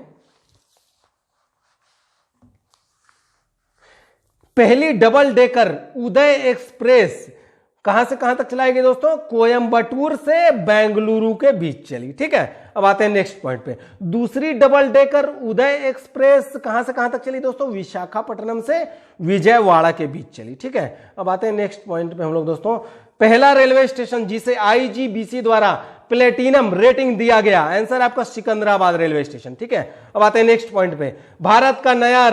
पहली डबल डेकर उदय एक्सप्रेस कहां से कहां तक चलाई गई दोस्तों, कोयंबटूर से बेंगलुरु के बीच चली। ठीक है, अब आते हैं नेक्स्ट पॉइंट पे, दूसरी डबल डेकर उदय एक्सप्रेस कहां से कहां तक चली दोस्तों, विशाखापट्टनम से विजयवाड़ा के बीच चली। ठीक है, अब आते हैं नेक्स्ट पॉइंट पे हम लोग दोस्तों, पहला रेलवे स्टेशन जिसे IGBC द्वारा प्लेटिनम रेटिंग दिया गया, आंसर आपका सिकंदराबाद रेलवे स्टेशन। ठीक है, अब आते हैं नेक्स्ट पॉइंट पे, भारत का नया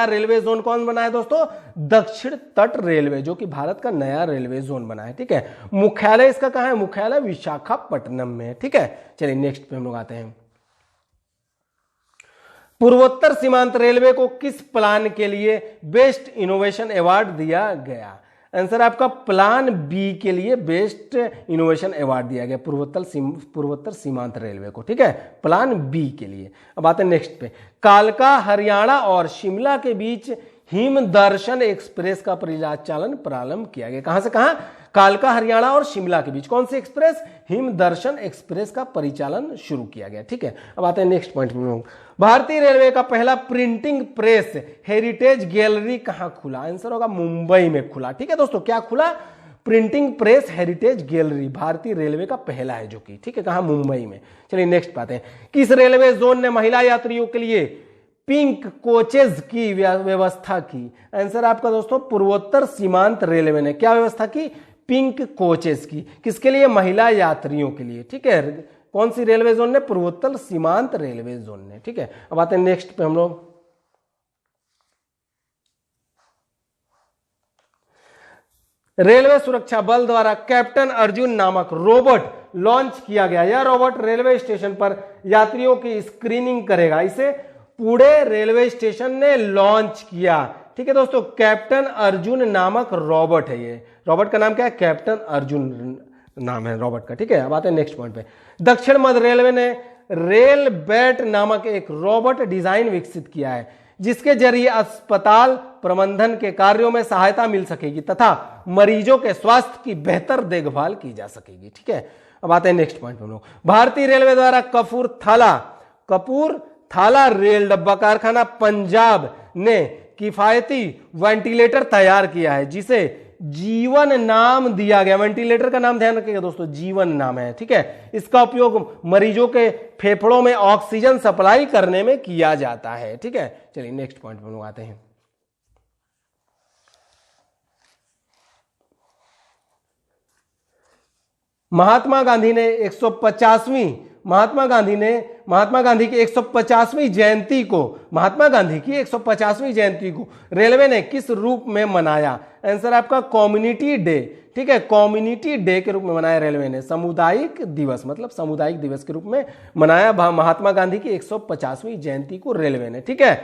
रेलवे जोन कौन बना है दोस्तों, दक्षिण तट रेलवे, जो कि भारत का नया रेलवे जोन बना है। ठीक है, मुख्यालय इसका कहां है, मुख्यालय विशाखापट्टनम में है। ठीक है, चलिए नेक्स्ट पे हम लोग आते हैं, पूर्वोत्तर सीमांत रेलवे को किस प्लान के लिए बेस्ट इनोवेशन अवार्ड दिया गया? आंसर आपका प्लान बी के लिए बेस्ट इनोवेशन अवार्ड दिया गया पूर्वोत्तर सीमांत रेलवे को। ठीक है, प्लान बी के लिए। अब आते हैं नेक्स्ट पे, कालका हरियाणा और शिमला के बीच हिम दर्शन एक्सप्रेस का परिचालन प्रारंभ किया गया, कहां से कहां, कालका हरियाणा और शिमला के बीच कौन सी एक्सप्रेस? हिमदर्शन एक्सप्रेस का परिचालन शुरू किया गया। ठीक है, अब आते हैं नेक्स्ट पॉइंट में। भारतीय रेलवे का पहला प्रिंटिंग प्रेस हेरिटेज गैलरी कहां खुला? आंसर होगा मुंबई में खुला। ठीक है दोस्तों, क्या खुला? प्रिंटिंग प्रेस हेरिटेज गैलरी भारतीय रेलवे का पहला है जो कि, ठीक है, कहां? मुंबई में। चलिए नेक्स्ट बात है, किस रेलवे जोन ने महिला यात्रियों के लिए पिंक कोचेज की व्यवस्था की? आंसर आपका दोस्तों पूर्वोत्तर सीमांत रेलवे ने क्या व्यवस्था की? पिंक कोचेज की। किसके लिए? महिला यात्रियों के लिए। ठीक है, कौन सी रेलवे जोन ने? पूर्वोत्तर सीमांत रेलवे जोन ने। ठीक है, अब आते हैं नेक्स्ट पे हम लोग। रेलवे सुरक्षा बल द्वारा कैप्टन अर्जुन नामक रोबोट लॉन्च किया गया। यह रोबोट रेलवे स्टेशन पर यात्रियों की स्क्रीनिंग करेगा। इसे पुणे रेलवे स्टेशन ने लॉन्च किया। ठीक है दोस्तों, कैप्टन अर्जुन नामक रोबोट है। ये रोबोट का नाम क्या है? कैप्टन अर्जुन नाम है रोबोट का। ठीक है, अब आते हैं नेक्स्ट पॉइंट पे। दक्षिण मध्य रेलवे ने रेल बैट नामक एक रोबोट डिजाइन विकसित किया है, जिसके जरिए अस्पताल प्रबंधन के कार्यों में सहायता मिल सकेगी तथा मरीजों के स्वास्थ्य की बेहतर देखभाल की जा सकेगी। ठीक है, अब आते हैं नेक्स्ट पॉइंट पे हम लोग। भारतीय रेलवे द्वारा कपूरथला रेल डब्बा कारखाना पंजाब ने किफायती वेंटिलेटर तैयार किया है, जिसे जीवन नाम दिया गया। वेंटिलेटर का नाम ध्यान रखिएगा दोस्तों, जीवन नाम है। ठीक है, इसका उपयोग मरीजों के फेफड़ों में ऑक्सीजन सप्लाई करने में किया जाता है। ठीक है, चलिए नेक्स्ट पॉइंट पर हम लोग आते हैं। महात्मा गांधी की 150वीं जयंती को रेलवे ने किस रूप में मनाया? आंसर आपका कम्युनिटी डे। ठीक है, कम्युनिटी डे के रूप में मनाया रेलवे ने। सामुदायिक दिवस, मतलब सामुदायिक दिवस के रूप में मनाया महात्मा गांधी की 150वीं जयंती को रेलवे ने। ठीक है,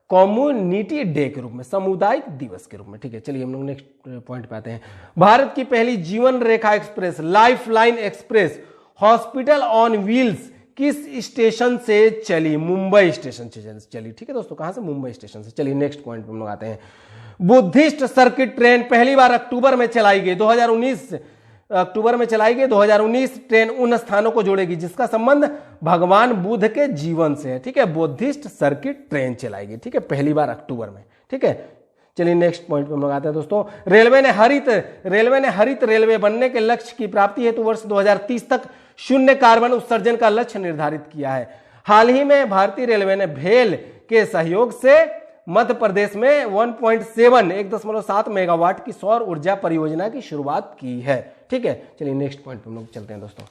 कम्युनिटी डे के रूप में, सामुदायिक दिवस के रूप में। ठीक है, चलिए हम लोग नेक्स्ट पॉइंट पे आते हैं। भारत की पहली Jeevan Rekha express, life line express, hospital on wheels किस स्टेशन से चली? मुंबई स्टेशन से चली। ठीक है दोस्तों, कहां से? मुंबई स्टेशन से। चलिए नेक्स्ट पॉइंट पे हम लोग आते हैं। बुद्धिस्ट सर्किट ट्रेन पहली बार अक्टूबर में चलाई गई 2019 ट्रेन उन स्थानों को जोड़ेगी जिसका संबंध भगवान बुद्ध के जीवन से है। ठीक है, बुद्धिस्ट सर्किट ट्रेन चलाएगी। ठीक है, पहली बार अक्टूबर में। ठीक है, चलिए नेक्स्ट पॉइंट पे हम लोग आते हैं दोस्तों। रेलवे ने हरित रेलवे बनने के लक्ष्य की प्राप्ति हेतु वर्ष 2030 तक शून्य कार्बन उत्सर्जन का लक्ष्य निर्धारित किया है। हाल ही में भारतीय रेलवे ने भेल के सहयोग से मध्य प्रदेश में 1.7 मेगावाट की सौर ऊर्जा परियोजना की शुरुआत की है। ठीक है, चलिए नेक्स्ट पॉइंट पे हम लोग चलते हैं दोस्तों।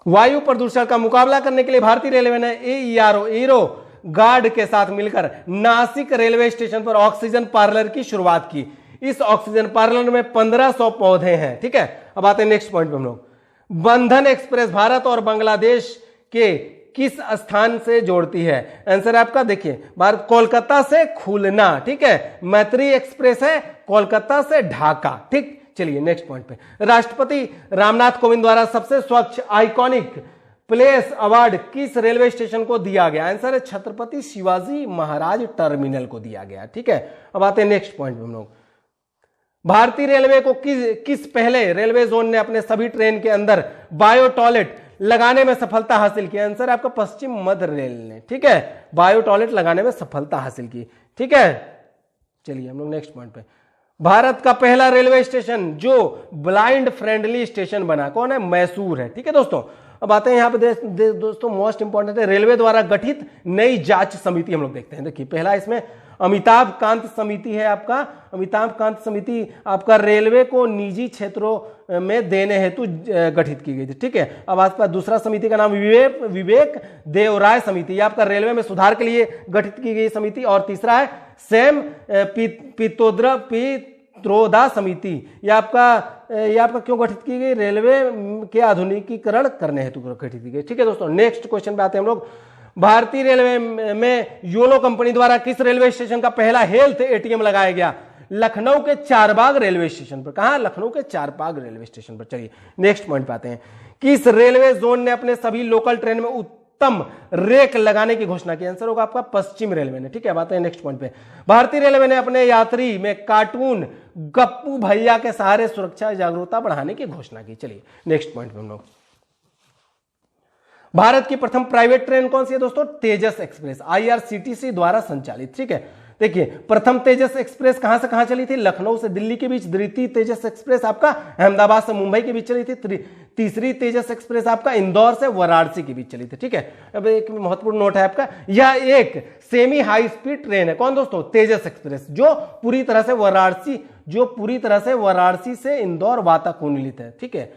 वायु प्रदूषण का मुकाबला करने के लिए भारतीय रेलवे ने एरो गार्ड के साथ मिलकर नासिक रेलवे स्टेशन पर ऑक्सीजन पार्लर की शुरुआत की। इस ऑक्सीजन पार्लर में 1500 पौधे हैं। ठीक है, अब आते हैं नेक्स्ट पॉइंट पे हम लोग। बंधन एक्सप्रेस भारत और बांग्लादेश के किस स्थान से जोड़ती है? आंसर आपका देखिए, भारत कोलकाता से खुलना। ठीक है, मैत्री एक्सप्रेस है कोलकाता से ढाका। ठीक, चलिए नेक्स्ट पॉइंट पे। राष्ट्रपति रामनाथ कोविंद द्वारा सबसे स्वच्छ आइकॉनिक प्लेस अवार्ड किस रेलवे स्टेशन को दिया गया? आंसर है छत्रपति शिवाजी महाराज टर्मिनल को दिया गया। ठीक है, अब आते हैं नेक्स्ट पॉइंट पे हम लोग। भारतीय रेलवे को किस पहले रेलवे जोन ने अपने सभी ट्रेन के अंदर बायो टॉयलेट लगाने में सफलता हासिल की? आंसर आपका पश्चिम मध्य रेल ने। ठीक है, बायो टॉयलेट लगाने में सफलता हासिल की। ठीक है, चलिए हम लोग नेक्स्ट पॉइंट पे। भारत का पहला रेलवे स्टेशन जो ब्लाइंड फ्रेंडली स्टेशन बना, कौन है? मैसूर है। ठीक है दोस्तों, अब आते हैं यहां पे दोस्तों मोस्ट इंपॉर्टेंट है रेलवे द्वारा गठित नई जांच समिति। हम लोग देखते हैं, देखिए पहला इसमें अमिताभ कांत समिति है आपका। अमिताभ कांत समिति आपका रेलवे को निजी क्षेत्रों में देने हेतु गठित की गई थी। ठीक है, अब आपका दूसरा समिति का नाम विवेक देवराय समिति, यह आपका रेलवे में सुधार के लिए गठित की गई समिति। और तीसरा है सैम पित्रोदा समिति, यह आपका क्यों गठित की गई? रेलवे के आधुनिकीकरण करने हेतु गठित की गई। ठीक है दोस्तों, नेक्स्ट क्वेश्चन पे आते हैं हम लोग। भारतीय रेलवे में योनो कंपनी द्वारा किस रेलवे स्टेशन का पहला हेल्थ एटीएम लगाया गया? लखनऊ के चारबाग रेलवे स्टेशन पर। कहां? लखनऊ के चारबाग रेलवे स्टेशन पर। चलिए नेक्स्ट पॉइंट पे आते हैं। किस रेलवे जोन ने अपने सभी लोकल ट्रेन में सर्वोत्तम रेक लगाने की घोषणा की। आंसर होगा आपका पश्चिम रेलवे ने। ठीक है, बात है नेक्स्ट पॉइंट पे। भारतीय रेलवे ने अपने यात्री में कार्टून गप्पू भैया के सहारे सुरक्षा जागरूकता बढ़ाने की घोषणा की। चलिए नेक्स्ट पॉइंट पे हम लोग, भारत की प्रथम प्राइवेट ट्रेन कौन सी है दोस्तों? तेजस एक्सप्रेस, आईआरसीटीसी द्वारा संचालित। ठीक है, देखिए प्रथम तेजस एक्सप्रेस कहां से कहां चली थी? लखनऊ से दिल्ली के बीच। द्वितीय तेजस एक्सप्रेस आपका अहमदाबाद से मुंबई के बीच चली थी। तीसरी तेजस एक्सप्रेस आपका इंदौर से वाराणसी के बीच चली थी। ठीक है, अब एक महत्वपूर्ण नोट है आपका, यह एक सेमी हाई स्पीड ट्रेन है। कौन दोस्तों? तेजस एक्सप्रेस, जो पूरी तरह से वाराणसी से इंदौर वातानुकूलित है। ठीक है,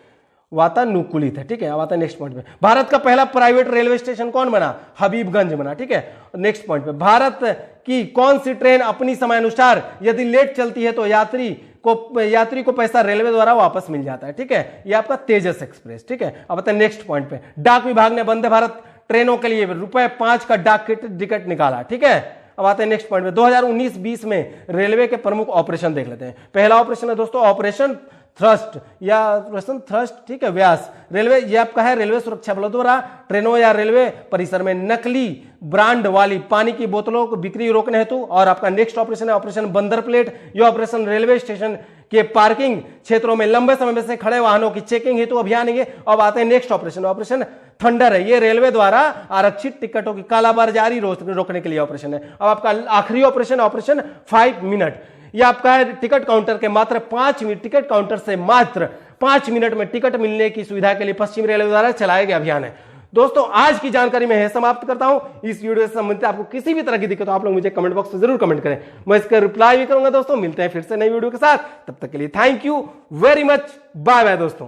वातानुकूलित है। ठीक है, अब आता है नेक्स्ट पॉइंट पे। भारत का पहला प्राइवेट रेलवे स्टेशन कौन बना? हबीबगंज बना। ठीक है, नेक्स्ट पॉइंट पे, भारत की कौन सी ट्रेन अपनी समयानुसार यदि लेट चलती है तो यात्री को पैसा रेलवे द्वारा वापस मिल जाता है? ठीक है, ये आपका तेजस एक्सप्रेस। ठीक है, अब आता है नेक्स्ट पॉइंट पे, डाक विभाग ने वंदे भारत ट्रेनों के लिए ₹5 का डाक टिकट निकाला। ठीक है, अब आते हैं नेक्स्ट पॉइंट पे, 2019-20 में रेलवे के प्रमुख ऑपरेशन देख लेते हैं। पहला ऑपरेशन है दोस्तों ऑपरेशन थ्रस्ट या ऑपरेशन थ्रस्ट। ठीक है, व्यास रेलवे, ये आपका है रेलवे सुरक्षा बलों द्वारा ट्रेनों या रेलवे परिसर में नकली ब्रांड वाली पानी की बोतलों को बिक्री रोकने हेतु। और आपका नेक्स्ट ऑपरेशन है ऑपरेशन बंदर प्लेट। यह ऑपरेशन रेलवे स्टेशन के पार्किंग क्षेत्रों में लंबे समय से खड़े वाहनों की चेकिंग हेतु अभियान है। अब आते हैं नेक्स्ट ऑपरेशन थंडर है। ये रेलवे द्वारा आरक्षित टिकटों की कालाबाजारी रोकने के लिए ऑपरेशन है। अब आपका आखिरी ऑपरेशन 5 मिनट। यह आपका है टिकट काउंटर के मात्र 5 मिनट, टिकट काउंटर से मात्र 5 मिनट में टिकट मिलने की सुविधा के लिए पश्चिम रेलवे द्वारा चलाया गया अभियान है। दोस्तों आज की जानकारी मैं समाप्त करता हूं। इस वीडियो से संबंधित आपको किसी भी तरह की दिक्कत हो आप लोग मुझे कमेंट बॉक्स में जरूर कमेंट करें, मैं इसका रिप्लाई भी करूंगा। दोस्तों मिलते हैं फिर से नई वीडियो के साथ, तब तक के लिए thank you very much, bye bye दोस्तों।